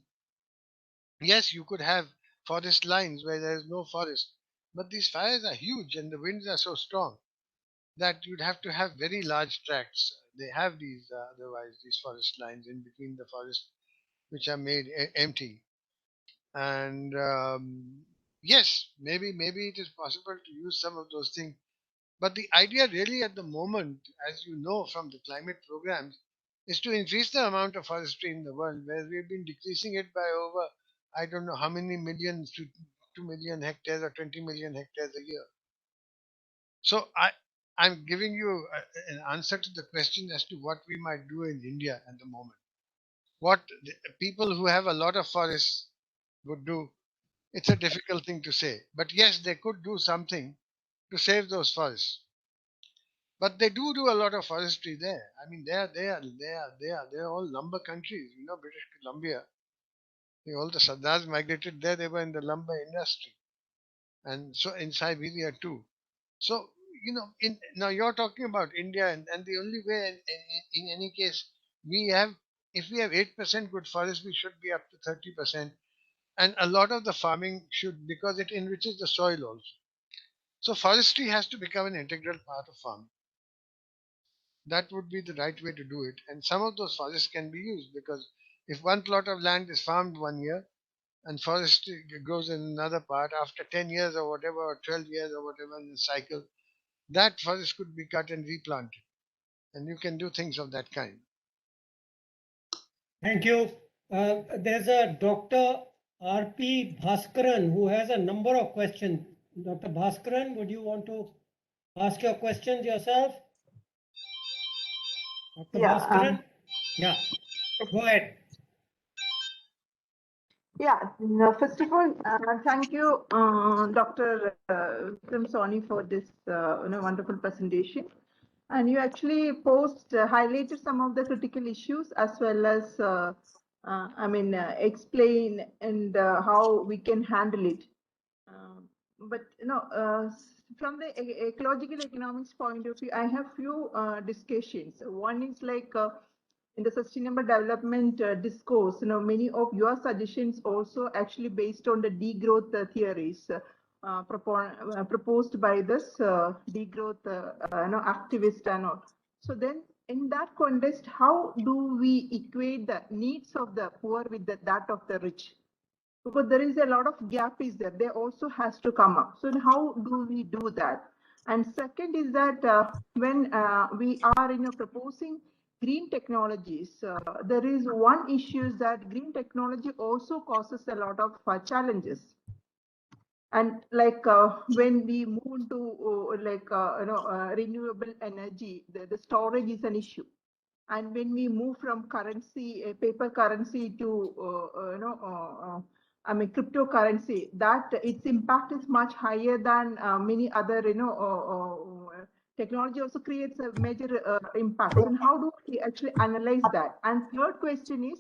yes, you could have forest lines where there is no forest, but these fires are huge and the winds are so strong that you'd have to have very large tracts. They have these otherwise these forest lines in between the forest, which are made empty. And yes, maybe it is possible to use some of those things. But the idea really at the moment, as you know from the climate programs, is to increase the amount of forestry in the world, where we've been decreasing it by over, I don't know how many millions to 2 million hectares or 20 million hectares a year. So I'm giving you an answer to the question as to what we might do in India at the moment. What the people who have a lot of forests would do, it's a difficult thing to say. But yes, they could do something to save those forests. But they do a lot of forestry there. I mean, they're all lumber countries. British Columbia. All the Sardars migrated there. They were in the lumber industry, and so in Siberia too. So now you're talking about India, and the only way, in any case, we have if we have 8% good forest, we should be up to 30%, and a lot of the farming should, because it enriches the soil also. So forestry has to become an integral part of farming. That would be the right way to do it. And some of those forests can be used, because if one plot of land is farmed 1 year and forest grows in another part after 10 years or whatever, or 12 years or whatever in the cycle, that forest could be cut and replanted. And you can do things of that kind. Thank you. There's a Dr. R.P. Bhaskaran who has a number of questions. Dr. Bhaskaran, would you want to ask your questions yourself? Dr. Yeah, Bhaskaran? Yeah, go ahead. Yeah, no, first of all, thank you, Dr. Soni, for this wonderful presentation. And you actually highlighted some of the critical issues as well as, explain and how we can handle it. But from the ecological economics point of view, I have few discussions. One is like in the sustainable development discourse, many of your suggestions also actually based on the degrowth theories proposed by this degrowth activist and all. So then in that context, how do we equate the needs of the poor with that of the rich? Because there is a lot of gap is there. They also has to come up. So how do we do that? And second is that when we are proposing green technologies, there is one issue is that green technology also causes a lot of challenges. And like when we move to renewable energy, the storage is an issue. And when we move from currency, paper currency to cryptocurrency, that its impact is much higher than many other technology also creates a major impact. And how do we actually analyze that? And third question is,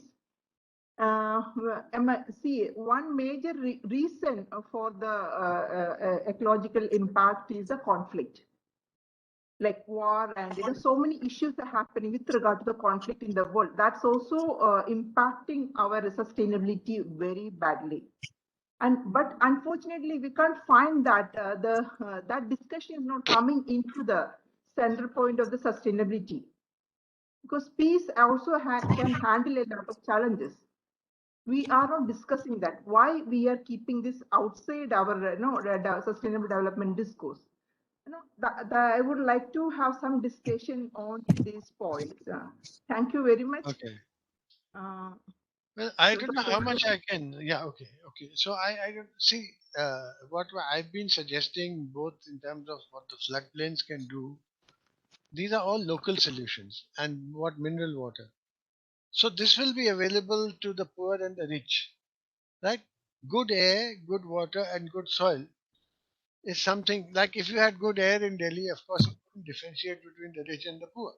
see, one major reason for the ecological impact is the conflict, like war, and so many issues are happening with regard to the conflict in the world. That's also impacting our sustainability very badly. But unfortunately, we can't find that that discussion is not coming into the center point of the sustainability, because peace also can handle a lot of challenges. We are not discussing that. Why we are keeping this outside our sustainable development discourse? I would like to have some discussion on these points. Thank you very much. Okay. Uh, Well, I don't know how much I can. Yeah, okay, okay. So I don't see what I've been suggesting, both in terms of what the floodplains can do. These are all local solutions, and what mineral water. So this will be available to the poor and the rich, right? Good air, good water, and good soil is something like if you had good air in Delhi, of course, you couldn't differentiate between the rich and the poor.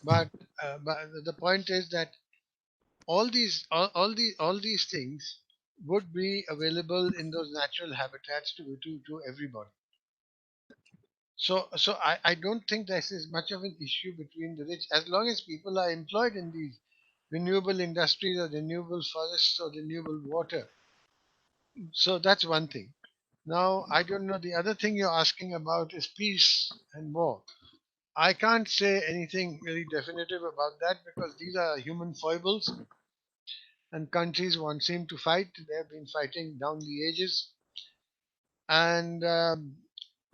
But the point is that all these things would be available in those natural habitats to everybody. So I don't think this is much of an issue between the rich, as long as people are employed in these renewable industries or renewable forests or renewable water. So that's one thing. Now I don't know, the other thing you're asking about is peace and war. I can't say anything very definitive about that because these are human foibles, and countries want seem to fight. They have been fighting down the ages, and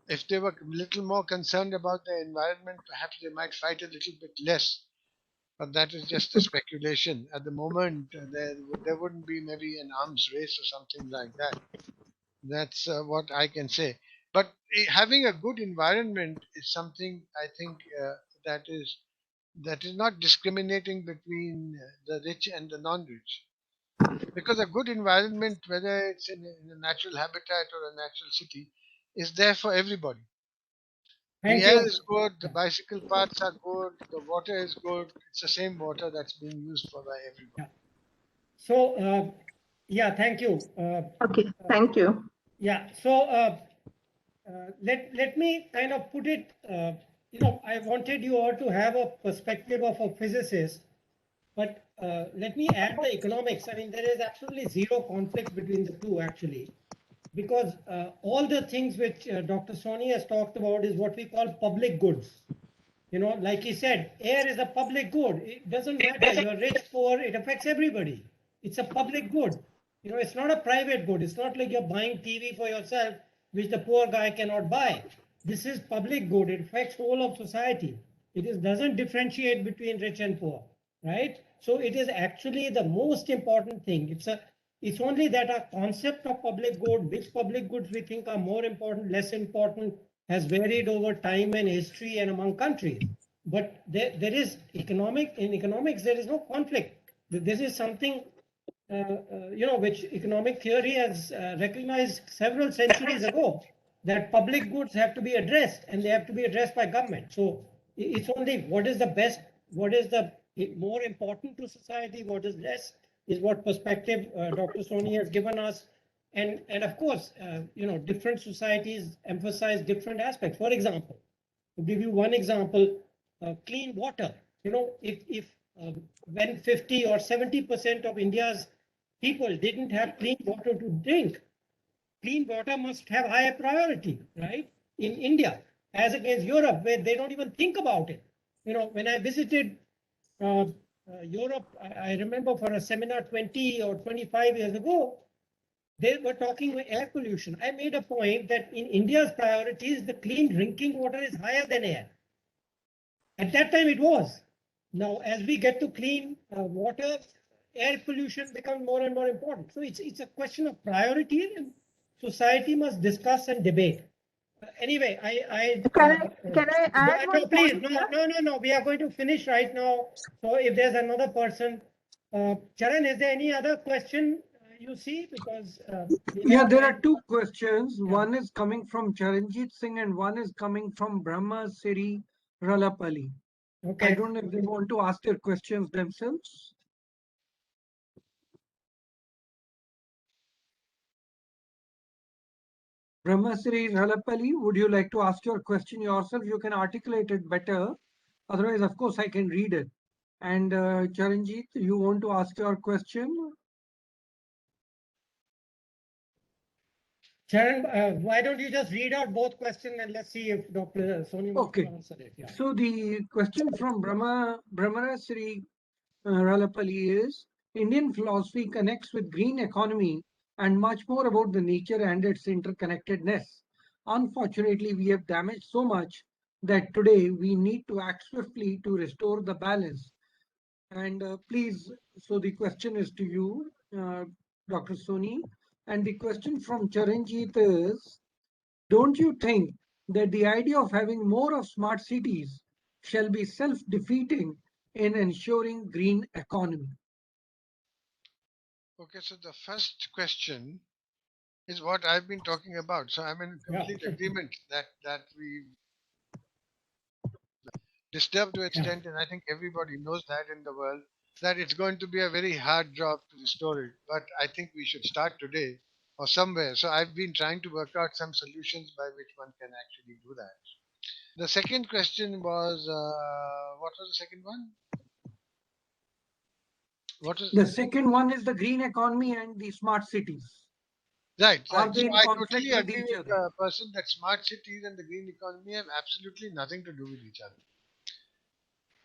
if they were a little more concerned about the environment, perhaps they might fight a little bit less. But that is just a speculation. At the moment, there wouldn't be maybe an arms race or something like that. That's what I can say. But having a good environment is something I think that is not discriminating between the rich and the non-rich. Because a good environment, whether it's in a natural habitat or a natural city, is there for everybody. The Thank air you. is good, the bicycle paths are good, the water is good. It's the same water that's being used for by everybody. Yeah. So, yeah, thank you. okay, thank you. Yeah, so let me kind of put it, I wanted you all to have a perspective of a physicist, but let me add the economics. I mean, there is absolutely zero conflict between the two, actually, because all the things which Dr. Soni has talked about is what we call public goods. Like he said, air is a public good. It doesn't matter. You're rich, poor, it affects everybody. It's a public good. It's not a private good. It's not like you're buying TV for yourself, which the poor guy cannot buy. This is public good. It affects whole of society. Doesn't differentiate between rich and poor, right? So it is actually the most important thing. It's only that our concept of public good, which public goods we think are more important, less important, has varied over time and history and among countries. But there is in economics, there is no conflict. This is something which economic theory has recognized several centuries ago, that public goods have to be addressed and they have to be addressed by government. So it's only what is the best, what is the more important to society, what is less, is what perspective Dr. Soni has given us. And of course, different societies emphasize different aspects. For example, to give you one example, clean water. If when 50 or 70% of India's people didn't have clean water to drink, clean water must have higher priority, right? In India, as against Europe, where they don't even think about it. When I visited Europe, I remember for a seminar 20 or 25 years ago, they were talking about air pollution. I made a point that in India's priorities, the clean drinking water is higher than air. At that time it was. Now, as we get to clean water, air pollution becomes more and more important. So it's a question of priority, and society must discuss and debate. Anyway, Can I add one please, point? no. We are going to finish right now. So if there's another person, Charan, is there any other question you see? Because Yeah, there are two questions. Yeah. One is coming from Charanjit Singh and one is coming from Brahma Siri Ralapalli. Okay. I don't know if they want to ask their questions themselves. Brahma Siri Ralapalli, would you like to ask your question yourself? You can articulate it better. Otherwise, of course, I can read it. And Charanjit, you want to ask your question? Charan, why don't you just read out both questions and let's see if Dr. Soni wants to answer it. Yeah. So the question from Brahmara Sri Ralapalli is, Indian philosophy connects with green economy and much more about the nature and its interconnectedness. Unfortunately, we have damaged so much that today we need to act swiftly to restore the balance. And please, so the question is to you, Dr. Soni. And the question from Charanjit is, don't you think that the idea of having more of smart cities shall be self-defeating in ensuring green economy? Okay, so the first question is what I've been talking about. So I'm in complete agreement that we disturbed to extent, and I think everybody knows that in the world, that it's going to be a very hard job to restore it. But I think we should start today or somewhere. So I've been trying to work out some solutions by which one can actually do that. The second question was, what was the second one? What was The second one is the green economy and the smart cities. Right. Are they So in I conflict totally with agree each with other? the person that smart cities and the green economy have absolutely nothing to do with each other.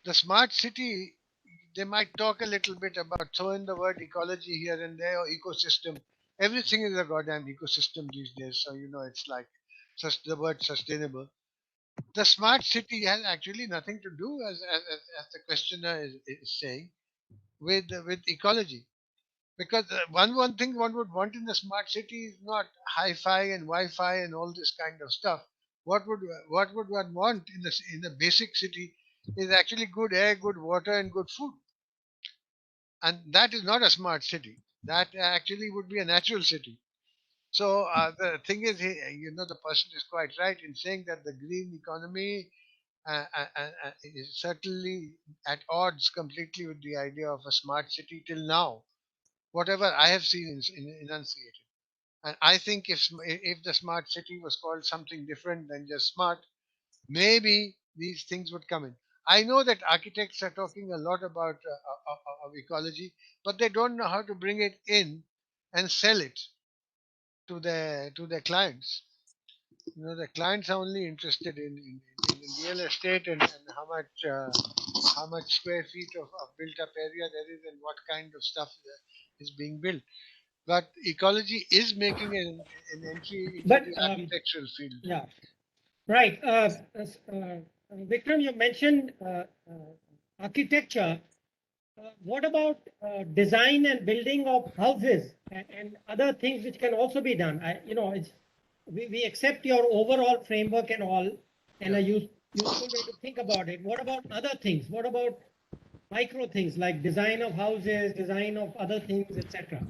The smart city, they might talk a little bit about throwing the word ecology here and there or ecosystem. Everything is a goddamn ecosystem these days. So, it's like just the word sustainable. The smart city has actually nothing to do, as the questioner is saying, with ecology. Because one thing one would want in the smart city is not hi-fi and Wi-Fi and all this kind of stuff. What would one want in the basic city is actually good air, good water, and good food. And that is not a smart city. That actually would be a natural city. So the thing is, the person is quite right in saying that the green economy is certainly at odds completely with the idea of a smart city till now. Whatever I have seen enunciated. And I think if the smart city was called something different than just smart, maybe these things would come in. I know that architects are talking a lot about of ecology, but they don't know how to bring it in and sell it to their clients. The clients are only interested in real estate and how much square feet of built up area there is and what kind of stuff is being built. But ecology is making an entry into the architectural field. Yeah, right. Vikram, you mentioned architecture. What about design and building of houses and other things which can also be done? We accept your overall framework and all, and a useful way to think about it. What about other things? What about micro things like design of houses, design of other things, etc.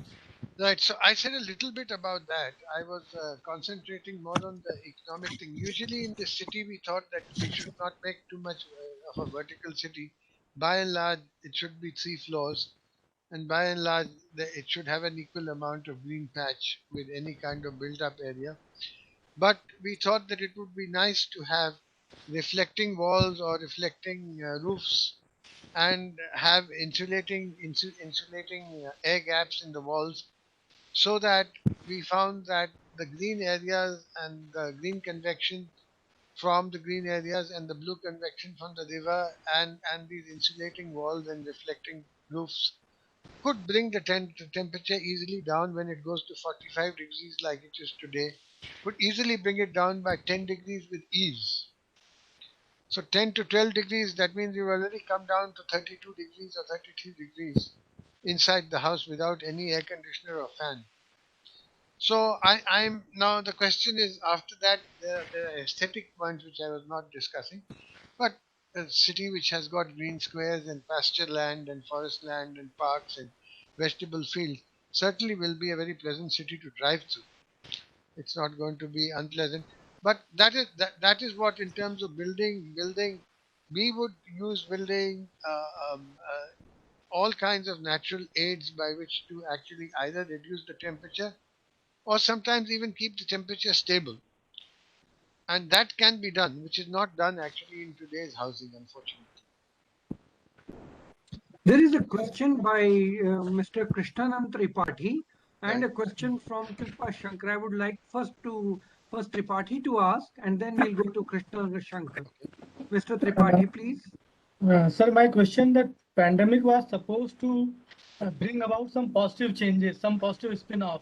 Right. So I said a little bit about that. I was concentrating more on the economic thing. Usually in the city, we thought that we should not make too much of a vertical city. By and large, it should be 3 floors, and by and large, it should have an equal amount of green patch with any kind of built-up area. But we thought that it would be nice to have reflecting walls or reflecting roofs and have insulating air gaps in the walls, so that we found that the green areas and the green convection from the green areas and the blue convection from the river and these insulating walls and reflecting roofs could bring the temperature easily down when it goes to 45 degrees like it is today, could easily bring it down by 10 degrees with ease. So 10 to 12 degrees, that means you've already come down to 32 degrees or 33 degrees inside the house without any air conditioner or fan. So I'm now the question is, after that there are aesthetic points which I was not discussing, but a city which has got green squares and pasture land and forest land and parks and vegetable fields certainly will be a very pleasant city to drive through. It's not going to be unpleasant, but that is what, in terms of building, we would use building all kinds of natural aids by which to actually either reduce the temperature or sometimes even keep the temperature stable. And that can be done, which is not done actually in today's housing, unfortunately. There is a question by Mr. Krishnanand Tripathi and Right. a question from Kripa Shankar. I would like first Tripathi to ask, and then we'll go to Krishna Shankar. Mr. Tripathi, please. Sir, my question, that pandemic was supposed to bring about some positive changes, some positive spin-off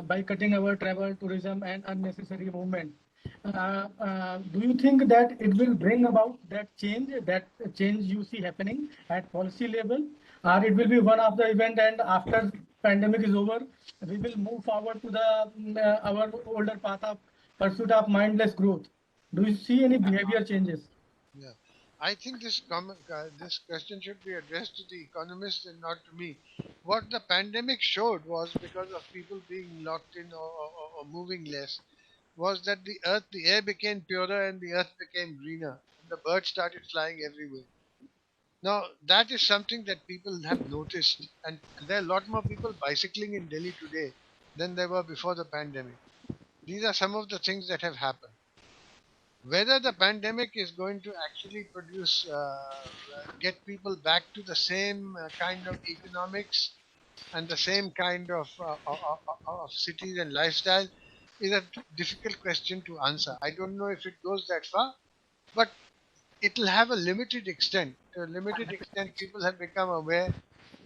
by cutting our travel, tourism, and unnecessary movement. Do you think that it will bring about that change you see happening at policy level, or it will be one of the event and after pandemic is over, we will move forward to the our older path of pursuit of mindless growth? Do you see any behavior changes? Yeah. I think this question should be addressed to the economists and not to me. What the pandemic showed was, because of people being locked in or moving less, was that the air became purer and the earth became greener and the birds started flying everywhere. Now, that is something that people have noticed, and there are a lot more people bicycling in Delhi today than there were before the pandemic. These are some of the things that have happened. Whether the pandemic is going to actually get people back to the same kind of economics and the same kind of cities and lifestyle is a difficult question to answer. I don't know if it goes that far, but it will have a limited extent. To a limited extent, people have become aware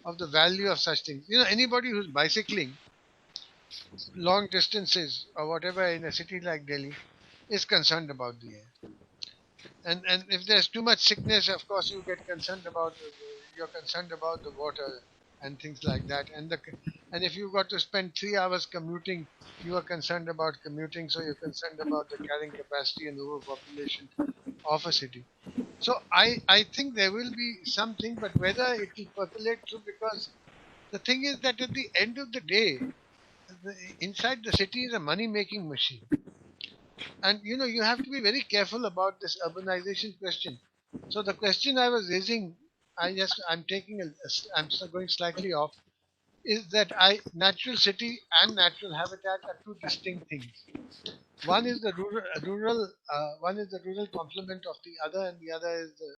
of the value of such things. Anybody who's bicycling long distances or whatever in a city like Delhi is concerned about the air. And if there's too much sickness, of course you get concerned about you're concerned about the water and things like that. And if you've got to spend 3 hours commuting, you are concerned about commuting, so you're concerned about the carrying capacity and overpopulation of a city. So I think there will be something, but whether it will percolate through, because the thing is that at the end of the day, inside the city is a money making machine. And you have to be very careful about this urbanization question. So the question I was raising, I'm taking I'm going slightly off, is that natural city and natural habitat are two distinct things. One is the rural complement of the other, and the other is the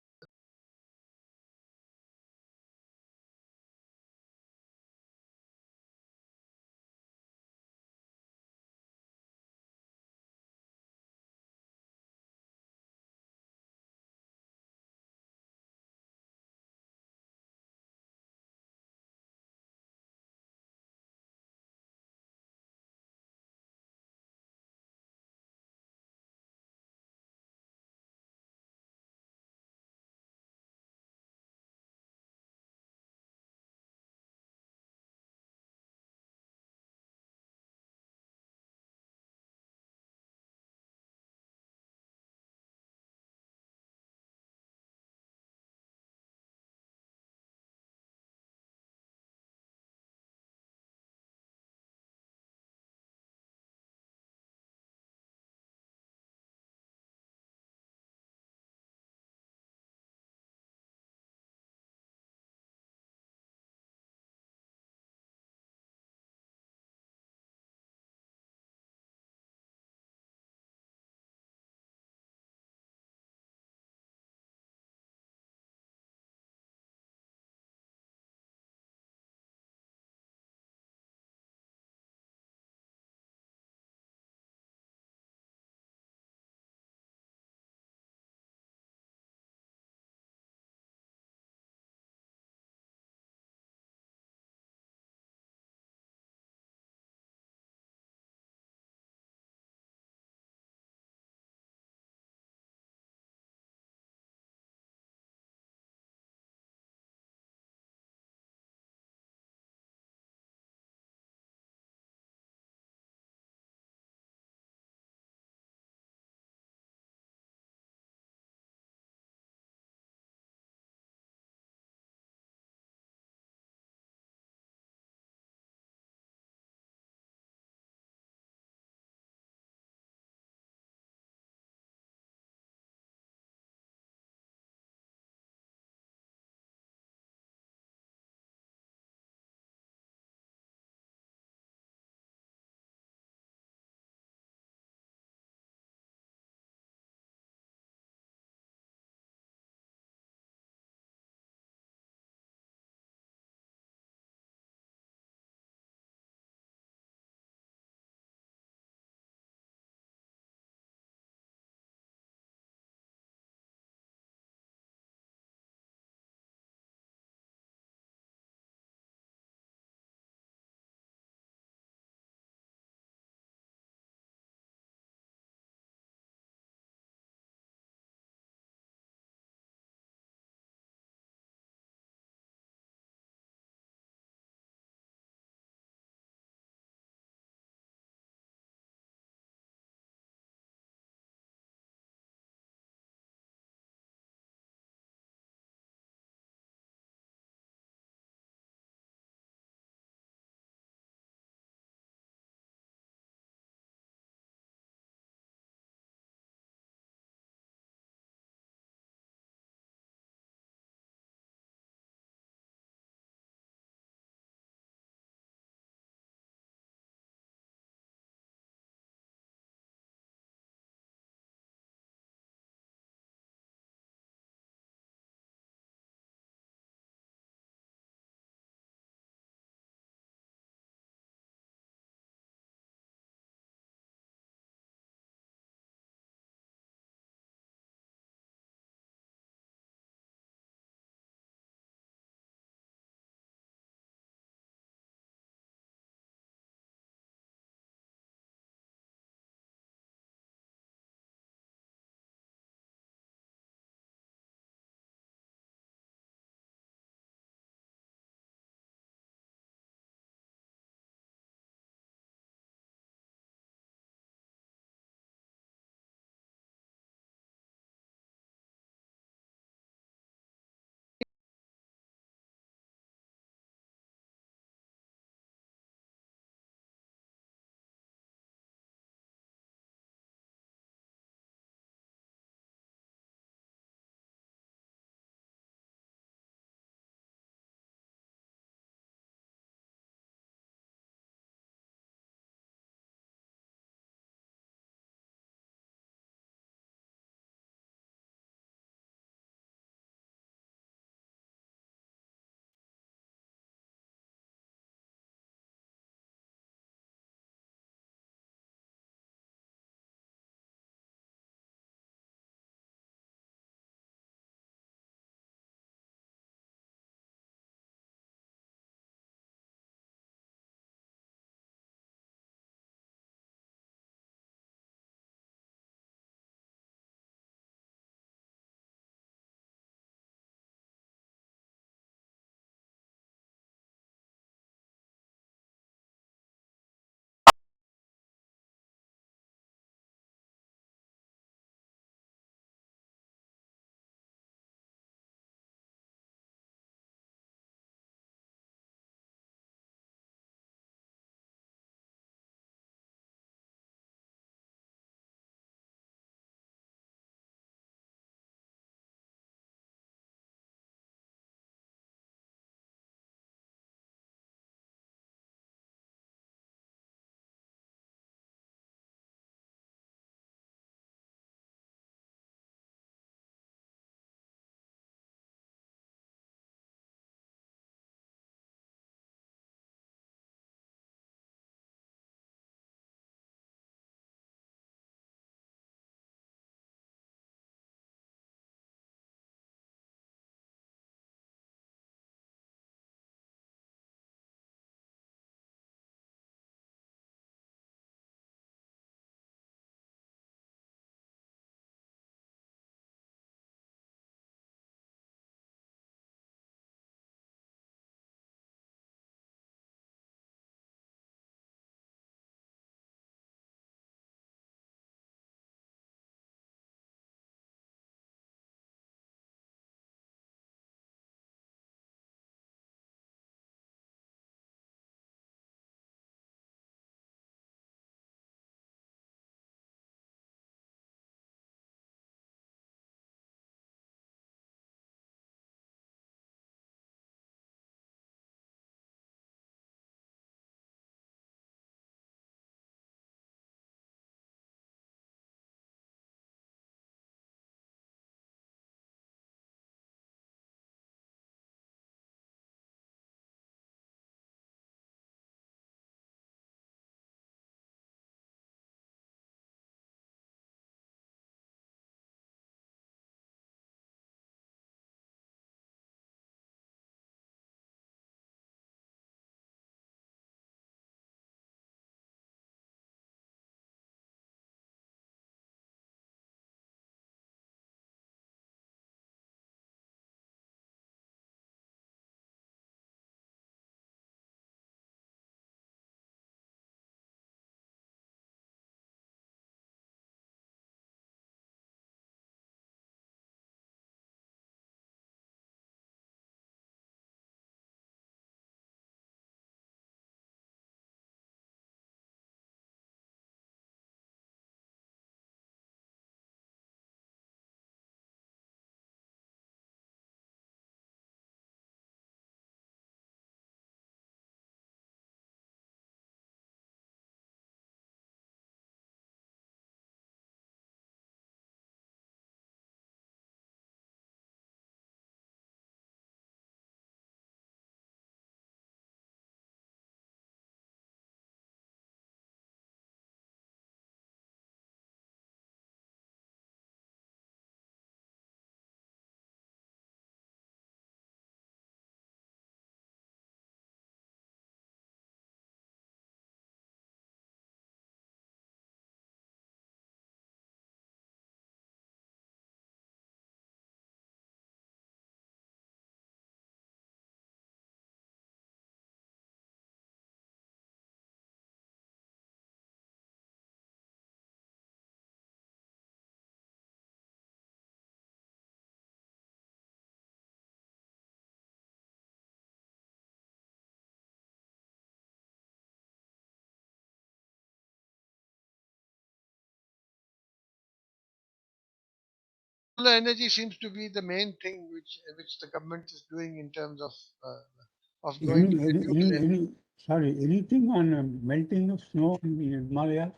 solar energy seems to be the main thing which the government is doing in terms of going to renewable energy. Sorry, anything on melting of snow in the Himalayas?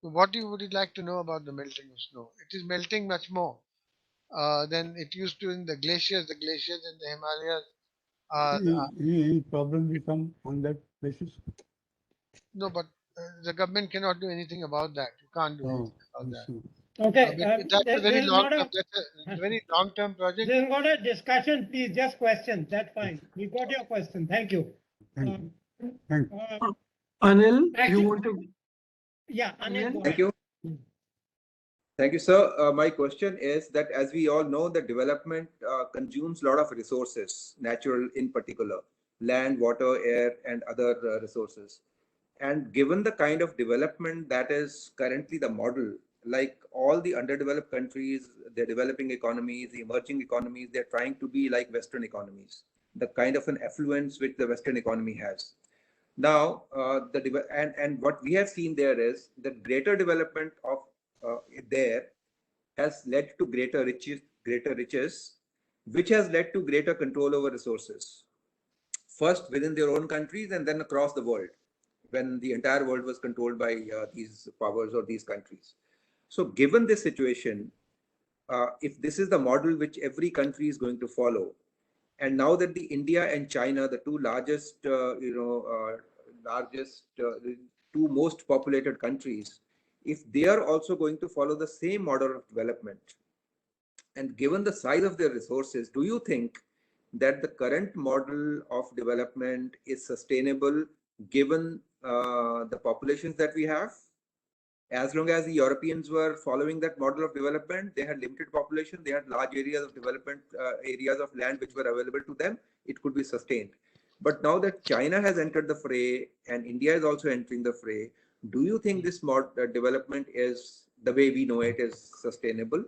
So would you like to know about the melting of snow? It is melting much more than it used to in the glaciers. The glaciers in the Himalayas are Any problem will come on that basis? no, but the government cannot do anything about that. You can't do anything about that. Okay, Because that's a very there's long not a, term. That's a very long term project. there's not a discussion, please, just questions, that's fine. We got your question, thank you. Thank you. Thank you. Anil, you Actually- want to? Yeah, Anil, go Thank ahead. you. Thank you, sir. My question is that as we all know, the development consumes a lot of resources, natural in particular, land, water, air, and other resources. And given the kind of development that is currently the model, like all the underdeveloped countries, the developing economies, the emerging economies, they're trying to be like Western economies, the kind of an affluence which the Western economy has. Now, and what we have seen there is the greater development of there has led to greater riches, which has led to greater control over resources. First within their own countries and then across the world, when the entire world was controlled by these powers or these countries. So, given this situation, if this is the model which every country is going to follow, and now that the India and China, the two largest, the two most populated countries, if they are also going to follow the same model of development, and given the size of their resources, do you think that the current model of development is sustainable given the populations that we have? As long as the Europeans were following that model of development, they had limited population, they had large areas of development, areas of land which were available to them, it could be sustained. But now that China has entered the fray and India is also entering the fray, do you think this development is the way we know it is sustainable?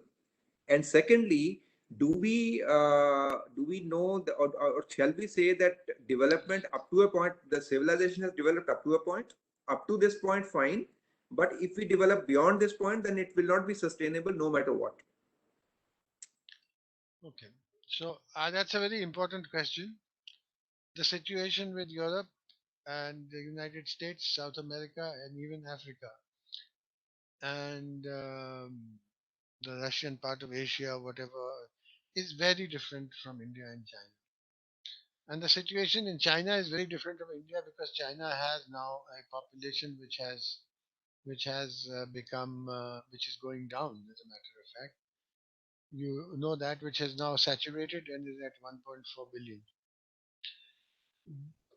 And secondly, do we know or shall we say that development up to a point, the civilization has developed up to a point, up to this point, fine. But if we develop beyond this point, then it will not be sustainable no matter what. Okay, so that's a very important question. The situation with Europe and the United States, South America, and even Africa, and the Russian part of Asia, whatever, is very different from India and China. And the situation in China is very different from India because China has now a population which has become which is going down. As a matter of fact, you know that which has now saturated and is at 1.4 billion.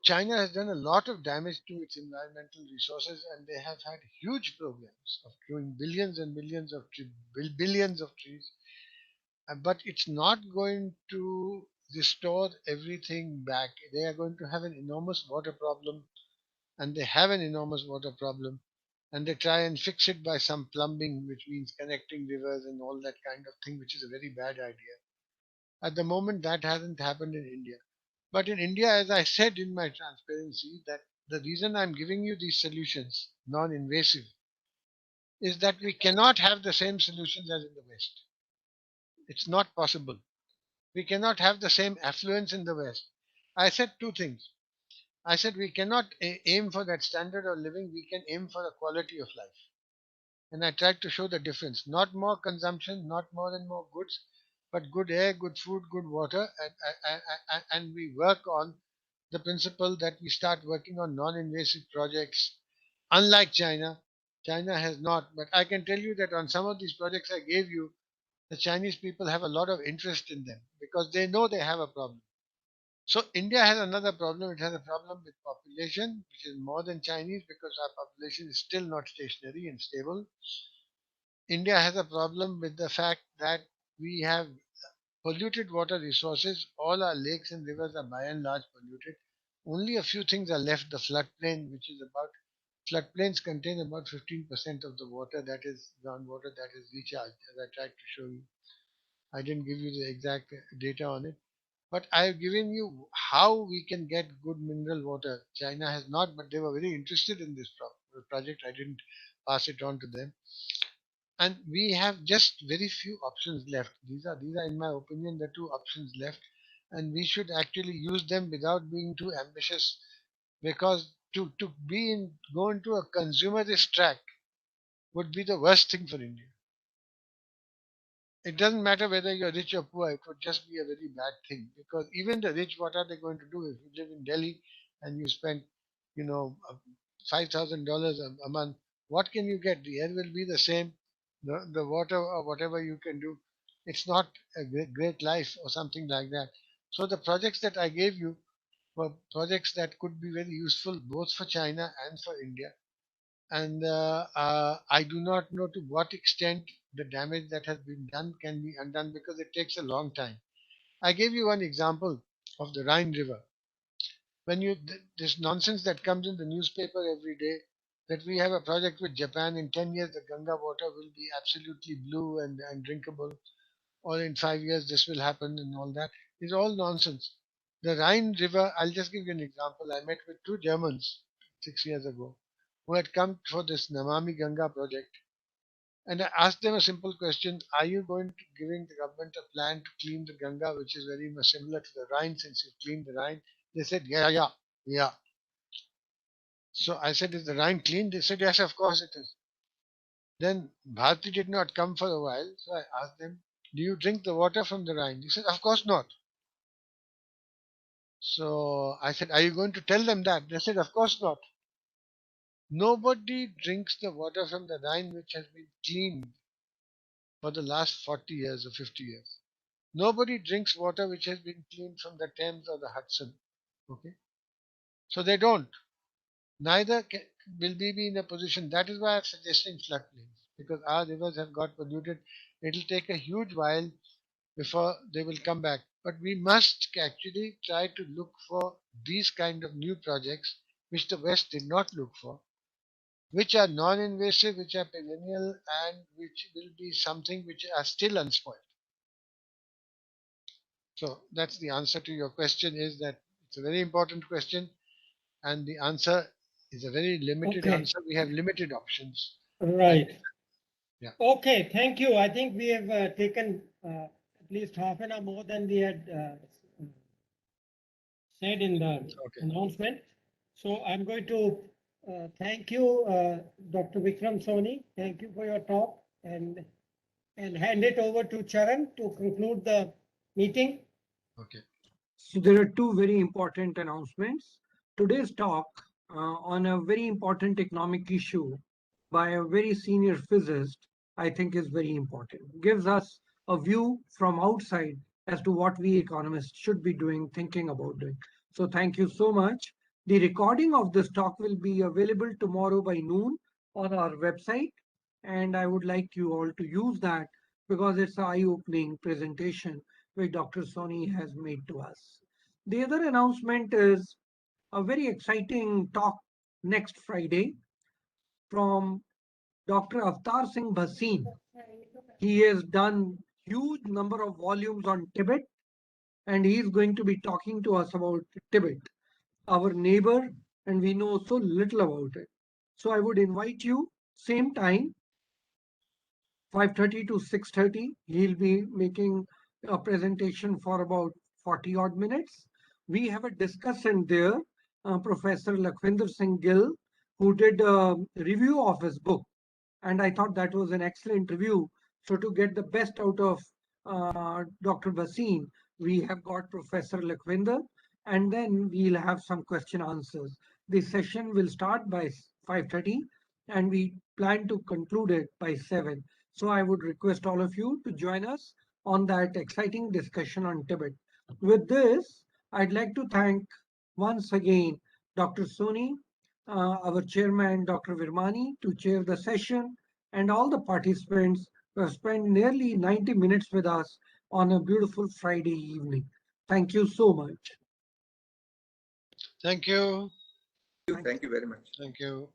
China has done a lot of damage to its environmental resources, and they have had huge programs of growing billions and billions of billions of trees. But it's not going to restore everything back. They are going to have an enormous water problem, and they have an enormous water problem, and they try and fix it by some plumbing, which means connecting rivers and all that kind of thing, which is a very bad idea. At the moment, that hasn't happened in India. But in India, as I said in my transparency, that the reason I'm giving you these solutions, non-invasive, is that we cannot have the same solutions as in the West. It's not possible. We cannot have the same affluence in the West. I said two things. I said we cannot aim for that standard of living, we can aim for a quality of life. And I tried to show the difference. Not more consumption, not more and more goods, but good air, good food, good water, and we work on the principle that we start working on non-invasive projects. Unlike China, China has not. But I can tell you that on some of these projects I gave you, the Chinese people have a lot of interest in them because they know they have a problem. So India has another problem. It has a problem with population, which is more than Chinese because our population is still not stationary and stable. India has a problem with the fact that we have polluted water resources. All our lakes and rivers are by and large polluted. Only a few things are left. The floodplain, which is about floodplains contain about 15% of the water that is groundwater that is recharged, as I tried to show you. I didn't give you the exact data on it, but I've given you how we can get good mineral water. China has not, but they were very interested in this project. I didn't pass it on to them. And we have just very few options left. These are, in my opinion, the two options left, and we should actually use them without being too ambitious, because to go into a consumerist track would be the worst thing for India. It doesn't matter whether you're rich or poor, it would just be a very bad thing, because even the rich, what are they going to do if you live in Delhi and you spend, $5,000 a month? What can you get? The air will be the same, the water or whatever you can do. It's not a great life or something like that. So the projects that I gave you were projects that could be very useful both for China and for India. And I do not know to what extent the damage that has been done can be undone, because it takes a long time. I gave you one example of the Rhine River. When this nonsense that comes in the newspaper every day, that we have a project with Japan, in 10 years the Ganga water will be absolutely blue and drinkable, or in 5 years this will happen, and all that is all nonsense. The Rhine River, I'll just give you an example. I met with two Germans 6 years ago who had come for this Namami Ganga project. And I asked them a simple question: are you going to giving the government a plan to clean the Ganga, which is very much similar to the Rhine, since you cleaned the Rhine? They said, yeah. So I said, is the Rhine clean? They said, yes, of course it is. Then Bharati did not come for a while, so I asked them, do you drink the water from the Rhine? They said, of course not. So I said, are you going to tell them that? They said, of course not. Nobody drinks the water from the Rhine which has been cleaned for the last 40 years or 50 years. Nobody drinks water which has been cleaned from the Thames or the Hudson. Okay? So they don't. Neither will we be in a position. That is why I'm suggesting floodplains, because our rivers have got polluted. It will take a huge while before they will come back. But we must actually try to look for these kind of new projects which the West did not look for, which are non-invasive, which are perennial, and which will be something which are still unspoiled. So that's the answer to your question, is that it's a very important question, and the answer is a very limited answer. We have limited options. Right. Yeah. Okay, thank you. I think we have taken at least half an hour more than we had said in the announcement. So I'm going to thank you, Dr. Vikram Soni. Thank you for your talk, and hand it over to Charan to conclude the meeting. Okay. So there are two very important announcements. Today's talk on a very important economic issue by a very senior physicist, I think is very important. Gives us a view from outside as to what we economists should be doing, thinking about doing. So thank you so much. The recording of this talk will be available tomorrow by noon on our website. And I would like you all to use that, because it's an eye-opening presentation which Dr. Soni has made to us. The other announcement is a very exciting talk next Friday from Dr. Avtar Singh Bhasin. He has done huge number of volumes on Tibet, and he is going to be talking to us about Tibet, our neighbor, and we know so little about it. So I would invite you, same time, 5:30 to 6:30. He'll be making a presentation for about 40 odd minutes. We have a discussant there, Professor Lakhvinder Singh Gill, who did a review of his book. And I thought that was an excellent review. So to get the best out of Dr. Bhasin, we have got Professor Lakhvinder, and then we'll have some question answers. The session will start by 5:30, and we plan to conclude it by 7. So I would request all of you to join us on that exciting discussion on Tibet. With this, I'd like to thank once again Dr. Soni, our chairman, Dr. Vermani, to chair the session, and all the participants who have spent nearly 90 minutes with us on a beautiful Friday evening. Thank you so much. Thank you. Thank you very much. Thank you.